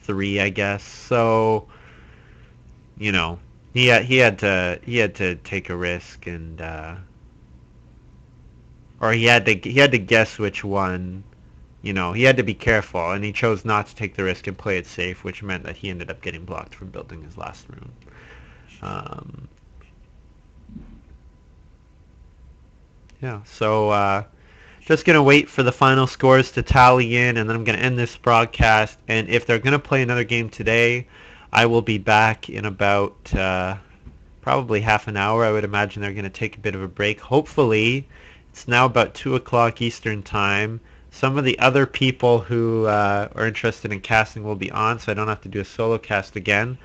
3, I guess. So you know he had to take a risk and or he had to guess which one. He had to be careful, and he chose not to take the risk and play it safe, which meant that he ended up getting blocked from building his last room. Um, yeah, so just going to wait for the final scores to tally in, and then I'm going to end this broadcast. And if they're going to play another game today, I will be back in about probably half an hour. I would imagine they're going to take a bit of a break. Hopefully, it's now about 2 o'clock Eastern Time. Some of the other people who are interested in casting will be on, so I don't have to do a solo cast again.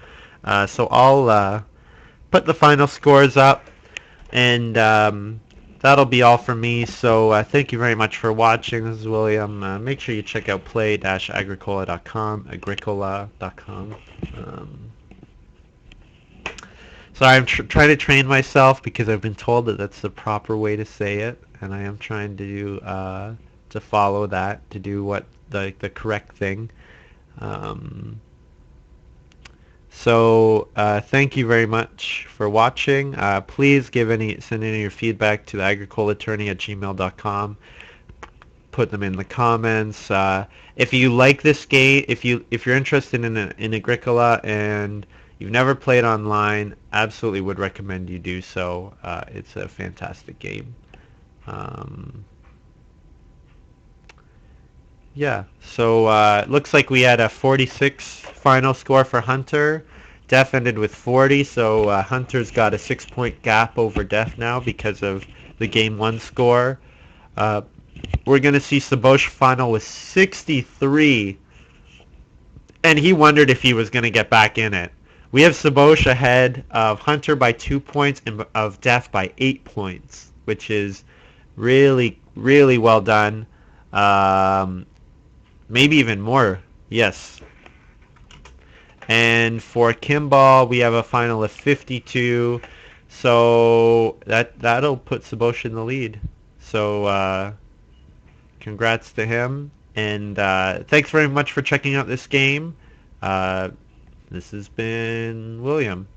So I'll put the final scores up, and that'll be all from me. So thank you very much for watching. This is William. Make sure you check out Play-agricola.com, agricola.com. So I'm trying to train myself because I've been told that that's the proper way to say it, and I am trying to follow that, to do what the correct thing. Um, so thank you very much for watching. Please send any of your feedback to the agricolatourny at gmail.com. Put them in the comments. If you like this game, if you're interested in Agricola and you've never played online, absolutely would recommend you do so. It's a fantastic game. Um, Yeah. So it looks like we had a 46 final score for Hunter. Def ended with 40, so Hunter's got a 6-point gap over Def now because of the game one score. Uh, we're going to see Sebosch final with 63, and he wondered if he was going to get back in it. We have Sebosch ahead of Hunter by 2 points and of Def by 8 points, which is really, really well done. Um, maybe even more. Yes. And for Kimball, we have a final of 52. So that'll put Sebosch in the lead. So congrats to him. And thanks very much for checking out this game. Uh, this has been William.